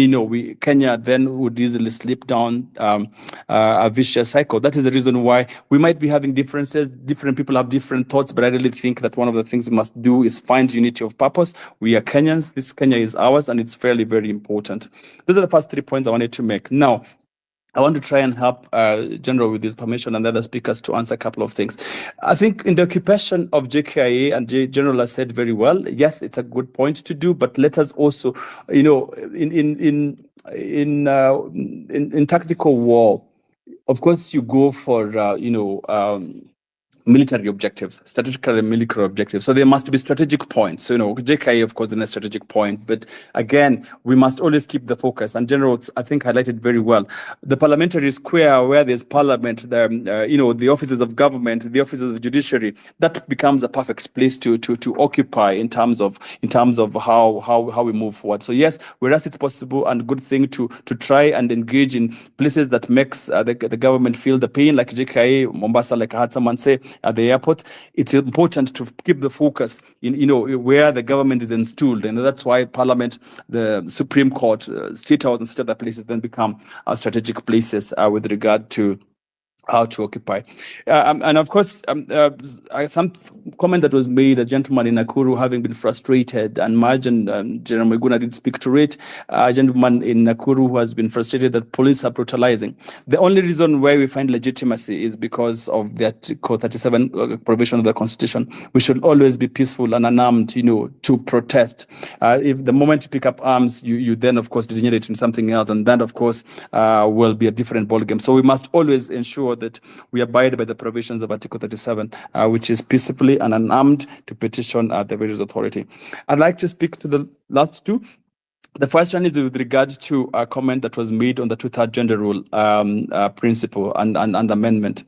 Kenya then would easily slip down a vicious cycle. That is the reason why we might be having differences. Different people have different thoughts, but I really think that one of the things we must do is find unity of purpose. We are Kenyans. This Kenya is ours, and it's fairly, very important. Those are the first 3 points I wanted to make. Now, I want to try and help General with his permission and other speakers to answer a couple of things. I think in the occupation of JKIA, and General has said very well, yes, it's a good point to do, but let us also, in tactical war, of course, you go for, military objectives, strategically military objectives. So there must be strategic points. So, JKIA, of course, is a strategic point. But again, we must always keep the focus. And General, I think, highlighted very well. The parliamentary square where there's parliament, the offices of government, the offices of the judiciary, that becomes a perfect place to occupy in terms of how we move forward. So yes, whereas it's possible and good thing to try and engage in places that makes the government feel the pain, like JKIA, Mombasa, like I had someone say, at the airport, it's important to keep the focus in, where the government is installed. And that's why Parliament, the Supreme Court, State House, and such other places then become strategic places with regard to how to occupy. And of course, some comment that was made, a gentleman in Nakuru having been frustrated, and Maj and General Miguna did speak to it, a gentleman in Nakuru who has been frustrated that police are brutalizing. The only reason why we find legitimacy is because of the Article 37 provision of the Constitution. We should always be peaceful and unarmed, to protest. If the moment you pick up arms, you then, of course, degenerate in something else, and that, of course, will be a different ballgame. So we must always ensure that we abide by the provisions of Article 37, which is peacefully and unarmed to petition the various authority. I'd like to speak to the last two. The first one is with regard to a comment that was made on the two-third gender rule principle and amendment.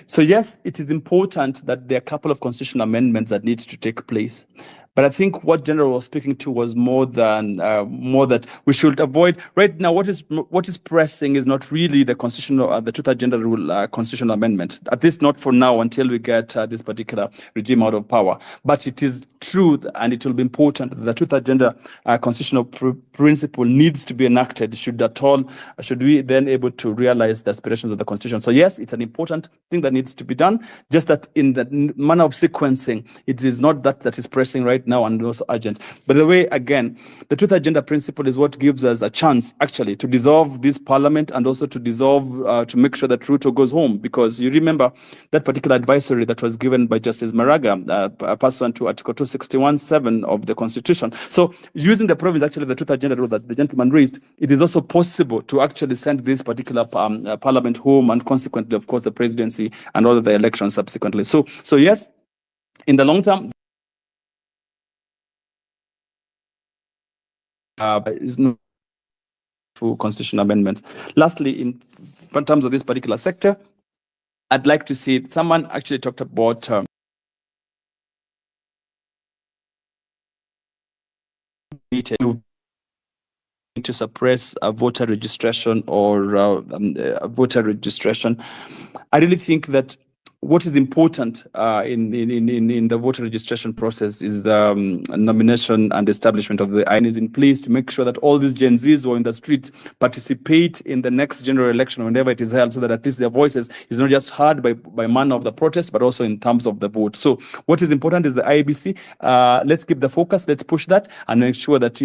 So yes, it is important that there are a couple of constitutional amendments that need to take place. But I think what General was speaking to was more that we should avoid right now. What is pressing is not really the constitutional, the two-third gender rule constitutional amendment. At least not for now, until we get this particular regime out of power. But it is true, and it will be important that the two-third gender constitutional principle needs to be enacted. Should we then able to realize the aspirations of the constitution? So yes, it's an important thing that needs to be done. Just that in the manner of sequencing, it is not that is pressing right now and also urgent. By the way, again, the two-third gender principle is what gives us a chance actually to dissolve this parliament and also to dissolve to make sure that Ruto goes home, because you remember that particular advisory that was given by Justice Maraga pursuant to Article 261(7) of the Constitution. So using the province actually the two-third gender rule that the gentleman raised, it is also possible to actually send this particular parliament home, and consequently, of course, the presidency and all of the elections subsequently. So yes, in the long term, is no constitutional amendments. Lastly, in terms of this particular sector, I'd like to see someone actually talked about to suppress voter registration or voter registration. I really think that what is important in the voter registration process is the nomination and establishment of the INs in place to make sure that all these Gen Zs who are in the streets participate in the next general election whenever it is held, so that at least their voices is not just heard by manner of the protest, but also in terms of the vote. So what is important is the IEBC. Let's keep the focus, let's push that, and make sure that,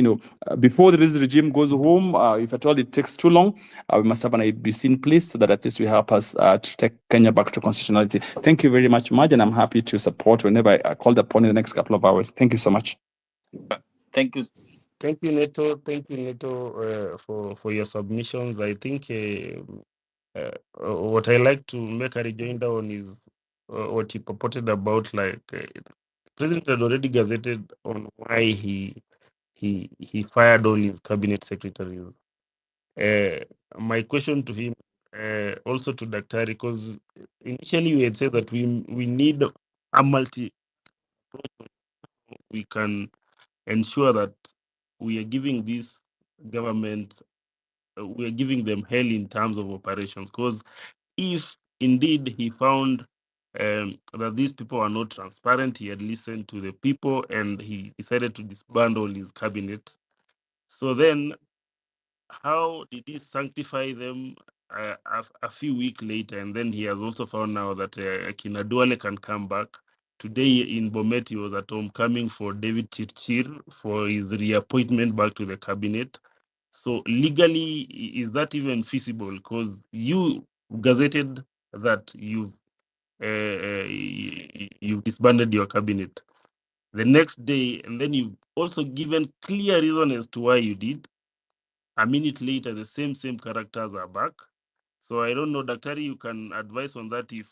before this regime goes home, if at all it takes too long, we must have an IEBC in place so that at least we help us to take Kenya back to constitutionality. Thank you very much, Maj, and I'm happy to support whenever I called upon in the next couple of hours. Thank you so much. Thank you. Thank you, Neto. Thank you, Neto, for your submissions. I think what I like to make a rejoinder on is what he purported about, like the president had already gazetted on why he fired all his cabinet secretaries. My question to him, also to Daktari, because initially we had said that we need a multi. We can ensure that we are giving this government, we are giving them hell in terms of operations. Because if indeed he found that these people are not transparent, he had listened to the people and he decided to disband all his cabinet. So then, how did he sanctify them a few weeks later? And then he has also found now that Kinaduale can come back. Today in Bomet, he was at home coming for David Chirchir for his reappointment back to the cabinet. So legally, is that even feasible? Because you gazetted that you've disbanded your cabinet the next day, and then you've also given clear reason as to why you did. A minute later, the same characters are back. So I don't know, Daktari, you can advise on that, if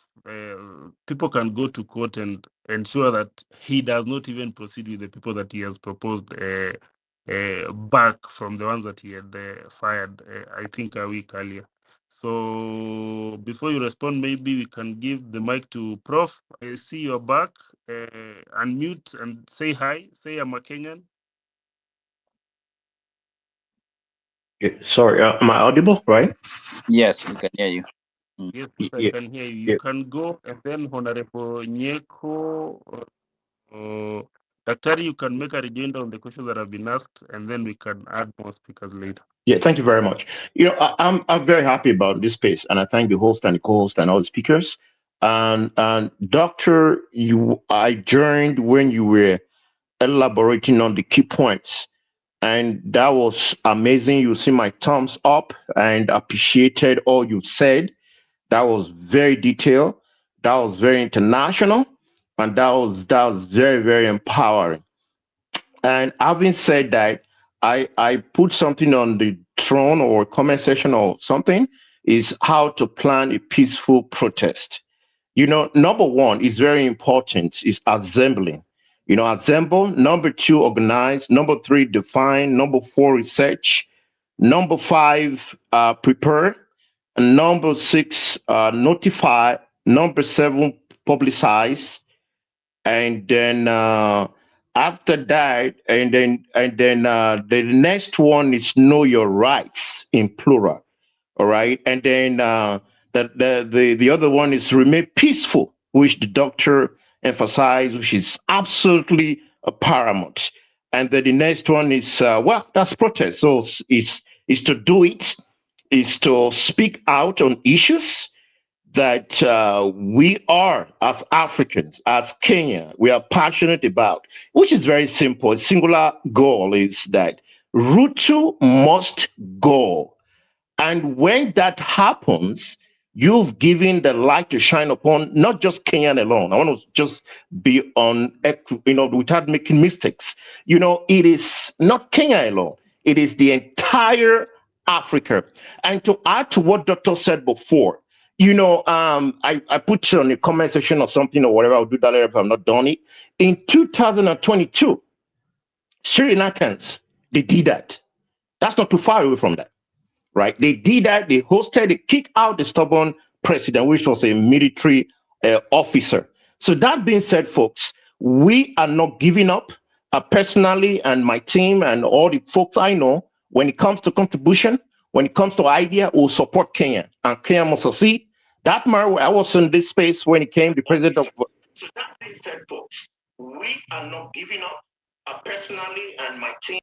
people can go to court and ensure that he does not even proceed with the people that he has proposed back from the ones that he had fired, I think, a week earlier. So before you respond, maybe we can give the mic to Prof. I see you're back. Unmute and say hi. Say I'm a Kenyan. Sorry, am I audible, right? Yes, we can hear you. Yes, I can hear you. You can go, and then Honorable Nyeko, Daktari, you can make a rejoinder on the questions that have been asked, and then we can add more speakers later. Yeah, thank you very much. I'm very happy about this space, and I thank the host and the co-host and all the speakers. And Doctor, I joined when you were elaborating on the key points, and that was amazing. You see my thumbs up and appreciated all you said. That was very detailed. That was very international, and that was very, very empowering. And having said that, I put something on the throne or comment section or something, is how to plan a peaceful protest. Number one is very important, is assembling. Assemble. Number 2, organize. Number 3, define. Number 4, research. Number 5, prepare. And number 6, notify. Number 7, publicize. And then after that, the next one is know your rights in plural. All right. And then the other one is remain peaceful, which the doctor emphasized, which is absolutely paramount. And then the next one is, that's protest. So it's to do it, is to speak out on issues that we are, as Africans, as Kenya, we are passionate about, which is very simple. A singular goal is that Ruto must go. And when that happens, you've given the light to shine upon not just Kenyan alone. I want to just be on, without making mistakes. It is not Kenya alone. It is the entire Africa. And to add to what Doctor said before, I put on the comment section or something or whatever. I'll do that later if I'm not done it. In 2022, Sri Lankans, they did that. That's not too far away from that. Right? They did that. They hosted, they kicked out the stubborn president, which was a military officer. So that being said, folks, we are not giving up. Personally, and my team and all the folks I know, when it comes to contribution, when it comes to idea, we'll support Kenya. And Kenya must succeed. That man, I was in this space when he came, the president of... So that being said, folks, we are not giving up. Personally, and my team...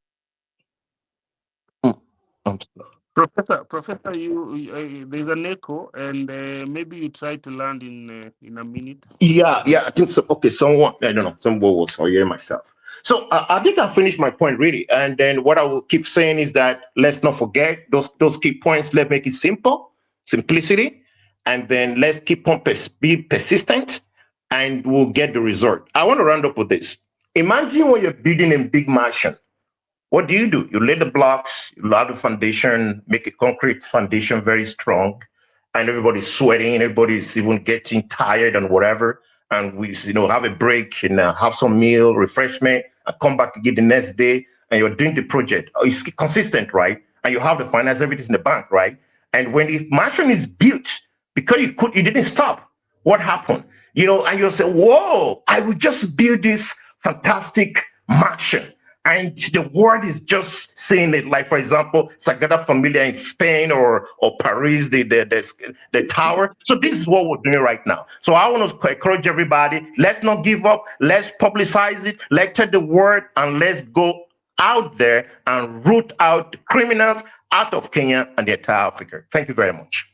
Professor, there's an echo, and maybe you try to land in a minute. Yeah, I think so. Okay, someone, I don't know, someone was hearing myself. So I think I finished my point really. And then what I will keep saying is that let's not forget those key points. Let's make it simple, simplicity, and then let's keep on be persistent, and we'll get the result. I want to round up with this. Imagine when you're building a big mansion. What do? You lay the blocks, you lay the foundation, make a concrete foundation very strong, and everybody's sweating, everybody's even getting tired and whatever. And we, have a break and have some meal, refreshment, and come back again the next day, and you're doing the project. It's consistent, right? And you have the finance, everything's in the bank, right? And when the mansion is built, because you didn't stop, what happened? And you'll say, whoa, I will just build this fantastic mansion. And the world is just saying it. Like, for example, Sagrada Familia in Spain or Paris, the tower. So this is what we're doing right now. So I want to encourage everybody, let's not give up. Let's publicize it. Let's tell the word, and let's go out there and root out the criminals out of Kenya and the entire Africa. Thank you very much.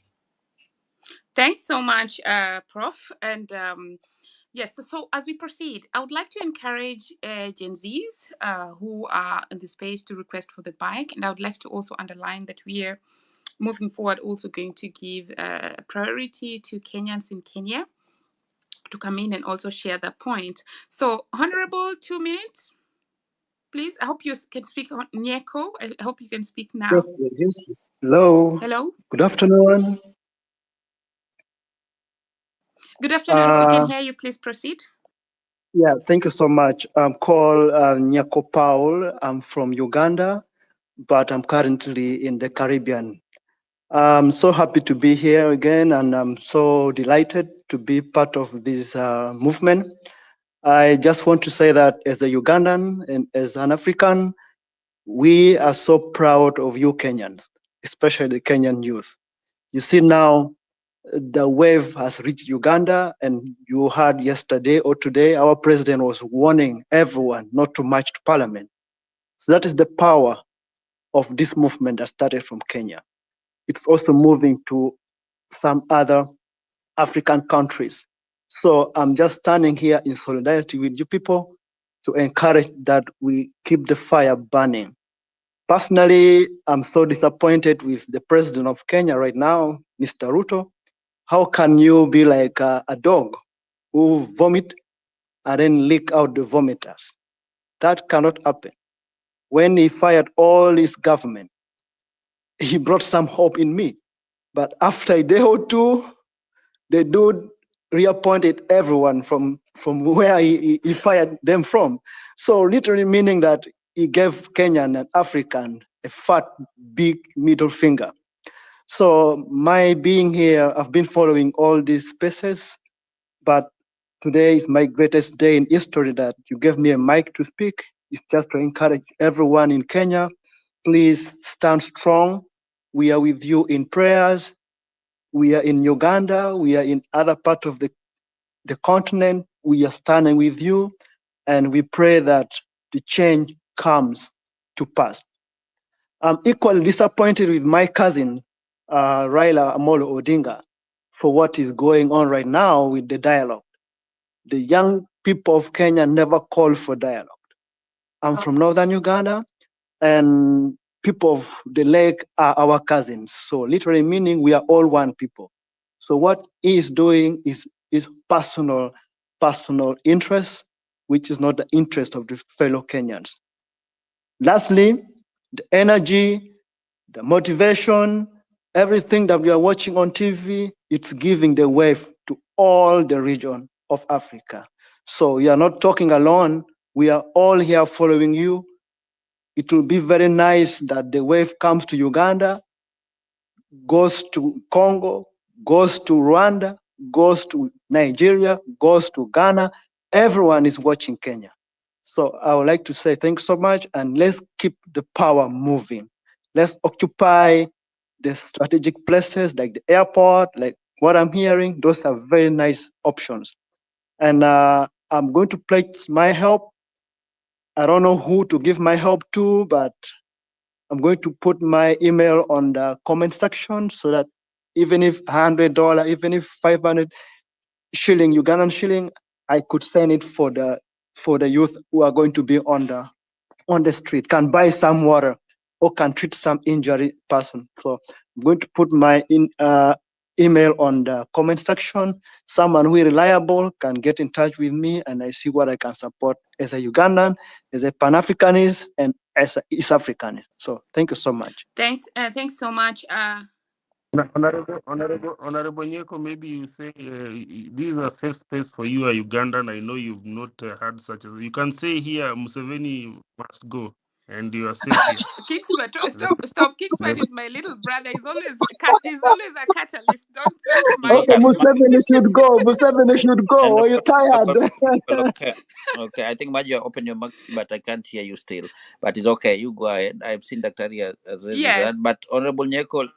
Thanks so much, Prof. And yes, so as we proceed, I would like to encourage Gen Zs who are in the space to request for the mic. And I would like to also underline that we are moving forward also going to give priority to Kenyans in Kenya to come in and also share their point. So, Honorable, 2 minutes, please. I hope you can speak on Nyeko. I hope you can speak now. Yes. Hello. Hello. Good afternoon. Good afternoon. We can hear you. Please proceed. Yeah, thank you so much. I'm called Nyako Paul. I'm from Uganda, but I'm currently in the Caribbean. I'm so happy to be here again, and I'm so delighted to be part of this movement. I just want to say that as a Ugandan and as an African, we are so proud of you Kenyans, especially the Kenyan youth. You see now, the wave has reached Uganda, and you heard yesterday or today, our president was warning everyone not to march to parliament. So that is the power of this movement that started from Kenya. It's also moving to some other African countries. So I'm just standing here in solidarity with you people to encourage that we keep the fire burning. Personally, I'm so disappointed with the president of Kenya right now, Mr. Ruto. How can you be like a dog who vomit and then lick out the vomiters? That cannot happen. When he fired all his government, he brought some hope in me. But after a day or two, the dude reappointed everyone from where he fired them from. So literally meaning that he gave Kenyan and African a fat, big middle finger. So my being here, I've been following all these spaces, but today is my greatest day in history that you gave me a mic to speak. It's just to encourage everyone in Kenya. Please stand strong. We are with you in prayers. We are in Uganda. We are in other parts of the continent. We are standing with you, and we pray that the change comes to pass. I'm equally disappointed with my cousin, Raila Amolo Odinga, for what is going on right now with the dialogue. The young people of Kenya never call for dialogue. I'm from northern Uganda, and people of the lake are our cousins. So literally meaning we are all one people. So what he is doing is personal interest, which is not the interest of the fellow Kenyans. Lastly, the energy, the motivation, everything that we are watching on TV, it's giving the wave to all the region of Africa. So you are not talking alone. We are all here following you. It will be very nice that the wave comes to Uganda, goes to Congo, goes to Rwanda, goes to Nigeria, goes to Ghana. Everyone is watching Kenya. So I would like to say thanks so much, and let's keep the power moving. Let's occupy the strategic places like the airport, like what I'm hearing. Those are very nice options. And I'm going to pledge my help. I don't know who to give my help to, but I'm going to put my email on the comment section so that even if $100, even if 500 shilling, Ugandan shilling, I could send it for the youth who are going to be on the street, can buy some water or can treat some injured person. So I'm going to put my email on the comment section. Someone who is reliable can get in touch with me, and I see what I can support as a Ugandan, as a Pan-Africanist, and as an East Africanist. So thank you so much. Thanks so much. Honorable Nyeko, maybe you say this is a safe space for you, a Ugandan. I know you've not had such a. You can say here, Museveni must go, and you are safe here. Kingsman, stop. Kingsman is my little brother. He's always a catalyst. Don't mind Okay, him. Museveni should go. Museveni should go. Are you tired? Well, okay. Okay, I think Maji open your mic, but I can't hear you still. But it's okay. You go ahead. I've seen Dr. Ria raise his Yes. hand. But Honorable Nyeko,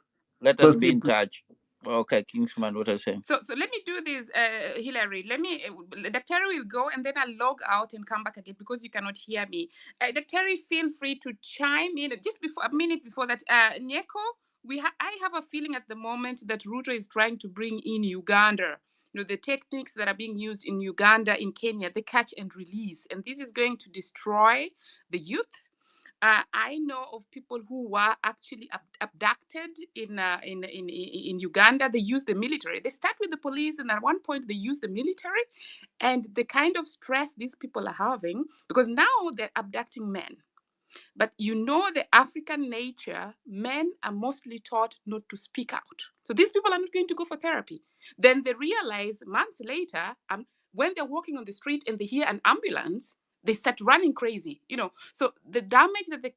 let us be in touch. Okay, Kingsman, what I say? So let me do this, Hillary. Let me. Dr. will go, and then I'll log out and come back again because you cannot hear me. Dr. feel free to chime in just before a minute before that. Nyeko, I have a feeling at the moment that Ruto is trying to bring in Uganda. The techniques that are being used in Uganda, in Kenya, the catch and release, and this is going to destroy the youth. I know of people who were actually abducted in Uganda. They use the military. They start with the police, and at one point they use the military. And the kind of stress these people are having, because now they're abducting men. But the African nature, men are mostly taught not to speak out. So these people are not going to go for therapy. Then they realize months later, when they're walking on the street and they hear an ambulance, they start running crazy. So the damage that the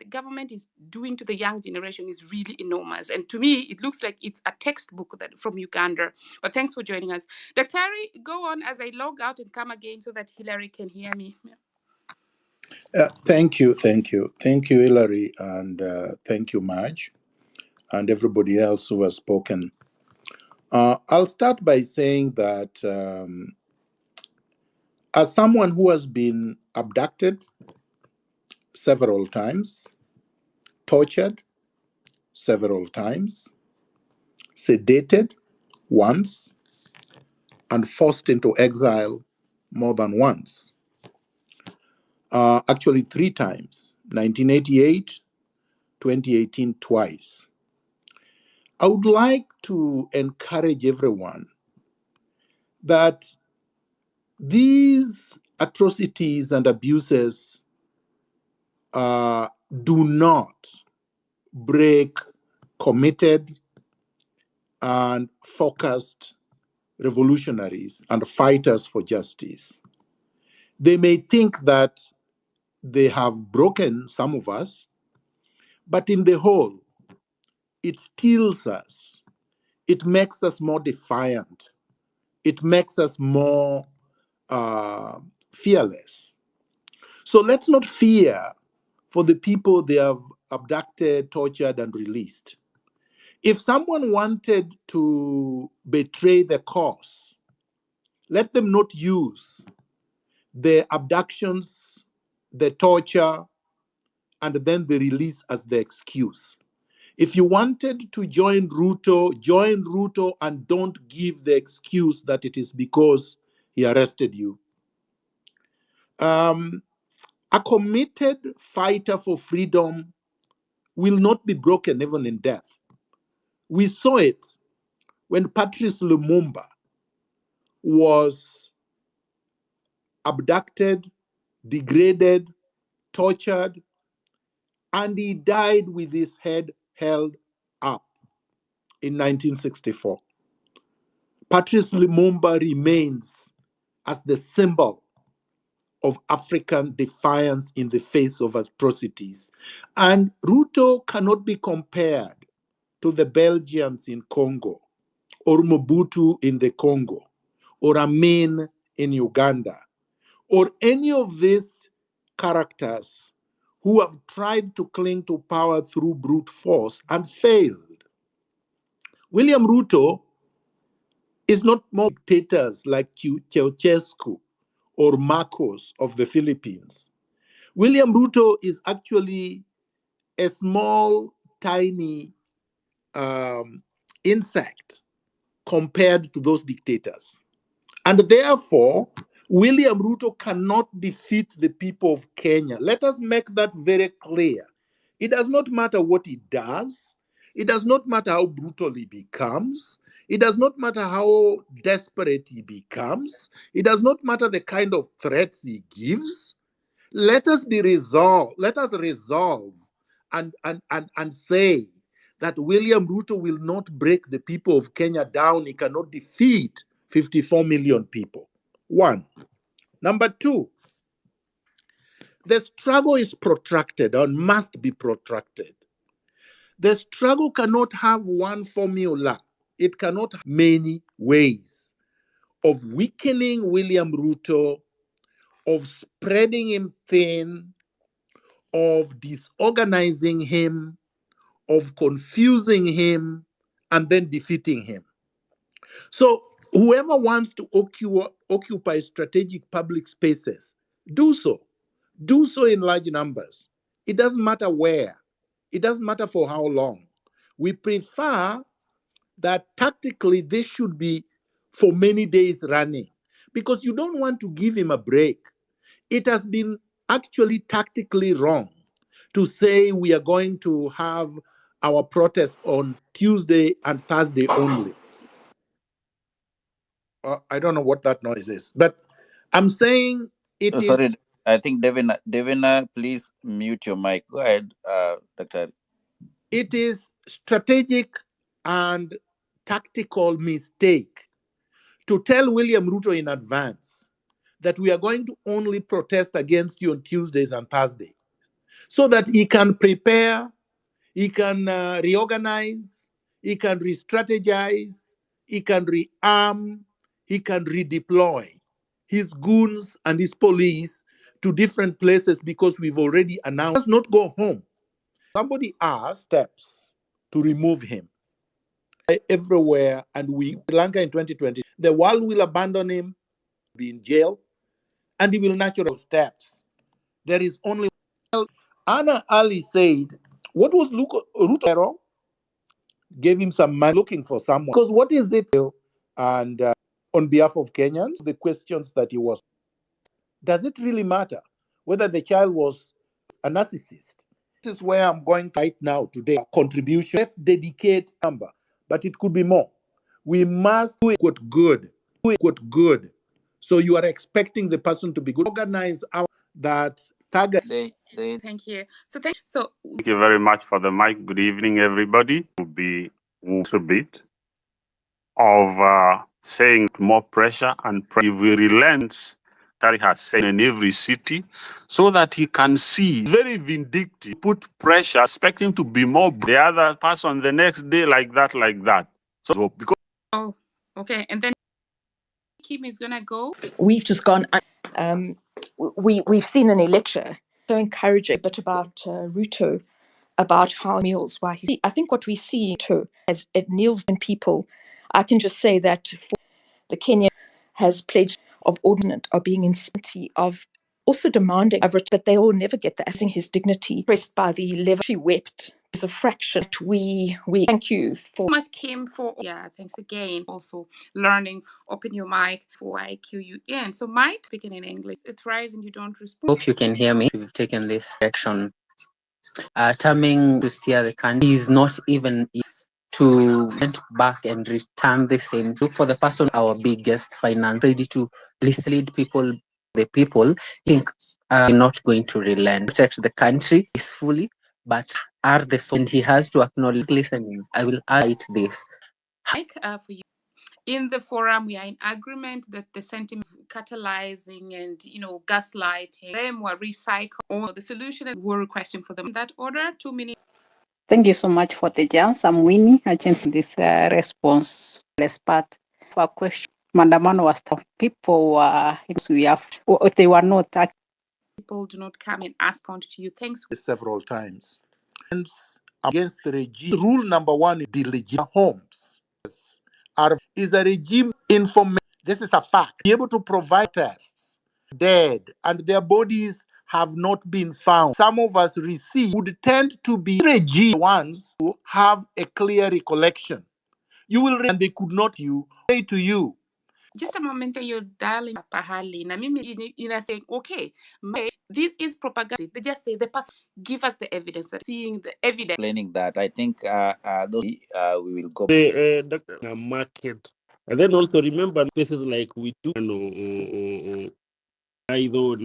government is doing to the young generation is really enormous. And to me, it looks like it's a textbook from Uganda. But thanks for joining us. Dr. go on as I log out and come again so that Hillary can hear me. Thank you, Hilary, and thank you, Marge, and everybody else who has spoken. I'll start by saying that as someone who has been abducted several times, tortured several times, sedated once, and forced into exile more than once, actually 3 times, 1988, 2018 twice. I would like to encourage everyone that these atrocities and abuses do not break committed and focused revolutionaries and fighters for justice. They may think that they have broken some of us, but in the whole, it steels us. It makes us more defiant. It makes us more fearless. So let's not fear for the people they have abducted, tortured, and released. If someone wanted to betray the cause, let them not use the abductions, the torture, and then the release as the excuse. If you wanted to join Ruto and don't give the excuse that it is because he arrested you. A committed fighter for freedom will not be broken even in death. We saw it when Patrice Lumumba was abducted, degraded, tortured, and he died with his head held up in 1964. Patrice Lumumba remains as the symbol of African defiance in the face of atrocities. And Ruto cannot be compared to the Belgians in Congo, or Mobutu in the Congo, or Amin in Uganda, or any of these characters who have tried to cling to power through brute force and failed. William Ruto is not more dictators like Ceausescu or Marcos of the Philippines. William Ruto is actually a small, tiny insect compared to those dictators. And therefore, William Ruto cannot defeat the people of Kenya. Let us make that very clear. It does not matter what he does. It does not matter how brutal he becomes. It does not matter how desperate he becomes. It does not matter the kind of threats he gives. Let us resolve and say that William Ruto will not break the people of Kenya down. He cannot defeat 54 million people. One. Number two, the struggle is protracted and must be protracted. The struggle cannot have one formula. It cannot have many ways of weakening William Ruto, of spreading him thin, of disorganizing him, of confusing him, and then defeating him. So whoever wants to occupy strategic public spaces, do so. Do so in large numbers. It doesn't matter where. It doesn't matter for how long. We prefer that tactically this should be for many days running, because you don't want to give him a break. It has been actually tactically wrong to say we are going to have our protest on Tuesday and Thursday only. I don't know what that noise is, but I'm saying it is. Sorry, I think Devina, please mute your mic. Go ahead, Dr. It is strategic and tactical mistake to tell William Ruto in advance that we are going to only protest against you on Tuesdays and Thursdays, so that he can prepare, he can reorganize, he can re-strategize, he can rearm, he can redeploy his goons and his police to different places, because we've already announced. Let's not go home. Somebody asked steps to remove him everywhere, and Sri Lanka in 2020, the world will abandon him, be in jail, and he will naturally steps. There is only Anna Ali said, what was Ruto gave him some money looking for someone. Because what is it? And on behalf of Kenyans, the questions that he was, does it really matter whether the child was a narcissist? This is where I'm going right now today. Contribution, let's dedicate number, but it could be more. We must do it good. Good. So you are expecting the person to be good. Organize our that target. Thank you. Thank you very much for the mic. Good evening, everybody. Will be a bit of saying more pressure and if we relent, that he has said in every city, so that he can see very vindictive, put pressure, expect him to be more the other person the next day like that. So because okay, and then Kim is gonna go. We've just gone. We've seen an election so encouraging, but about Ruto, about how meals why he. I think what we see too as it kneels in people. I can just say that for the Kenyan has pledged of ordinance of being in sympathy of also demanding of it, but they will never get that. His dignity pressed by the level. She wept. Is a fraction. We thank you for much Kim for thanks again. Also learning. Open your mic for I cue you in. So Mike speaking in English. It thrives and you don't respond. Hope you can hear me. We've taken this direction. Terming to steer the country is not even to went back and return the same. Look for the person, our biggest finance, ready to lead people. The people think not going to relent, protect the country peacefully, but are the so and he has to acknowledge listening. I will write this. Mike, for you. In the forum, we are in agreement that the sentiment of catalyzing and gaslighting them were recycled, or the solution and we're requesting for them in that order. 2 minutes. Thank you so much for the chance. I'm Winnie. I can see this response. Let's part for a question. Mandamano was tough. People they were not. People do not come and ask to you. Thanks. Several times. Against the regime. Rule number one is delegitimate homes. Is a regime information. This is a fact. Be able to provide tests, dead, and their bodies have not been found. Some of us would tend to be regime ones who have a clear recollection. You will and they could not say to you. Just a moment, you're dialing pahali. Na mimi ina saying, okay, this is propaganda. They just say the person give us the evidence. Seeing the evidence. Explaining that, I think those we will go. The market, and then also remember places like we do. Either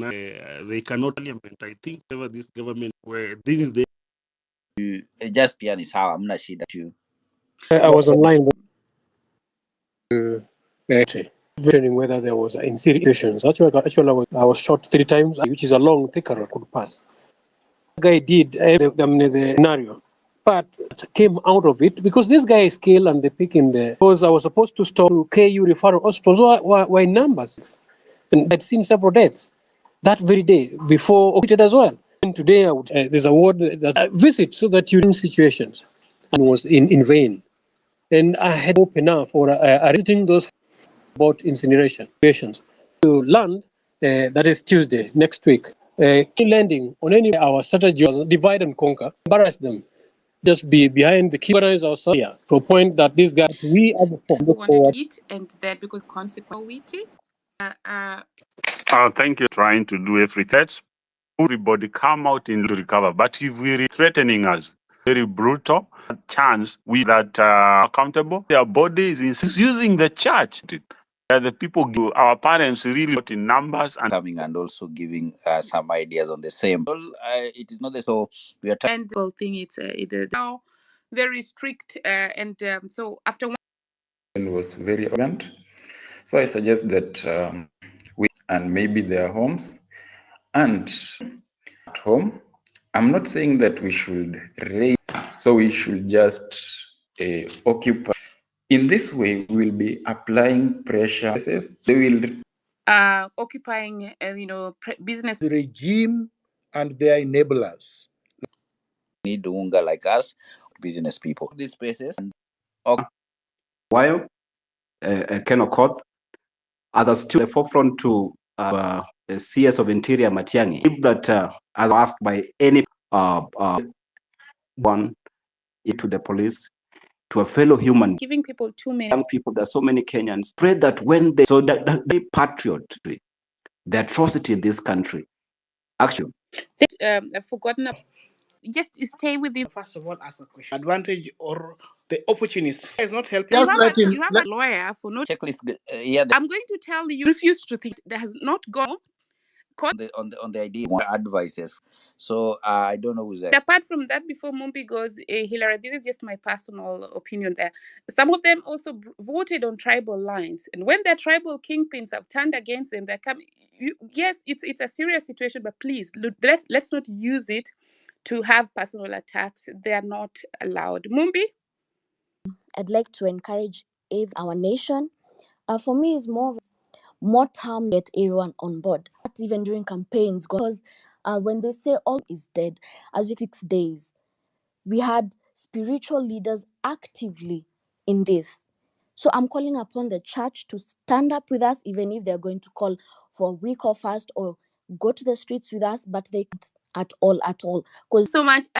they cannot implement. I think whatever this government where this is the just pianist how I'm not sure that you. I was online questioning whether there was insinuations. Actually, I was shot 3 times, which is a long thicker could pass. The guy did the scenario, but came out of it because this guy is killed and they pick in the. Because I was supposed to stop to KU referral hospitals. Why numbers? And I'd seen several deaths that very day before operated as well. And today I would, there's a word that I visit so that you in situations and was in vain. And I had hope enough for visiting those about incineration situations to land. That is Tuesday next week. Landing on any our strategy was divide and conquer, embarrass them, just be behind the key ourselves here to a point that this guy we as a so wanted to eat and that because consequently thank you. Trying to do everything. Everybody come out in to recover. But if we're threatening us, very brutal chance we that accountable. Their bodies is using the church. The people, our parents, really got in numbers and coming and also giving some ideas on the same. Well, it is not so we are. And the thing it's now very strict and so after one was very urgent. So I suggest that we and maybe their homes and at home. I'm not saying that we should raise, so we should just occupy. In this way, we will be applying pressure. They will occupying, business. The regime and their enablers. Need unga like us, business people. These spaces. While Ken Okoth, as a still the forefront to the CS of Interior Matiang'i, if that as asked by any one to the police, to a fellow human, giving people too many young people, there's so many Kenyans, pray that when they they patriot, the atrocity in this country, actually, forgotten. Just stay with the first of all ask a question. Advantage or the opportunist is not helping. You have a lawyer for no checklist. I'm going to tell you refuse to think that has not gone on the idea of advices. So I don't know who's that. Apart from that, before Mumbi goes, Hillary, this is just my personal opinion there. Some of them also voted on tribal lines. And when their tribal kingpins have turned against them, they're coming. Yes, it's a serious situation, but please, let's not use it to have personal attacks. They are not allowed. Mumbi? I'd like to encourage our nation. For me, it's more time get everyone on board. Not even during campaigns, because when they say all is dead, as 6 days, we had spiritual leaders actively in this. So I'm calling upon the church to stand up with us, even if they're going to call for a week or fast or go to the streets with us, but they can't at all. Because so much.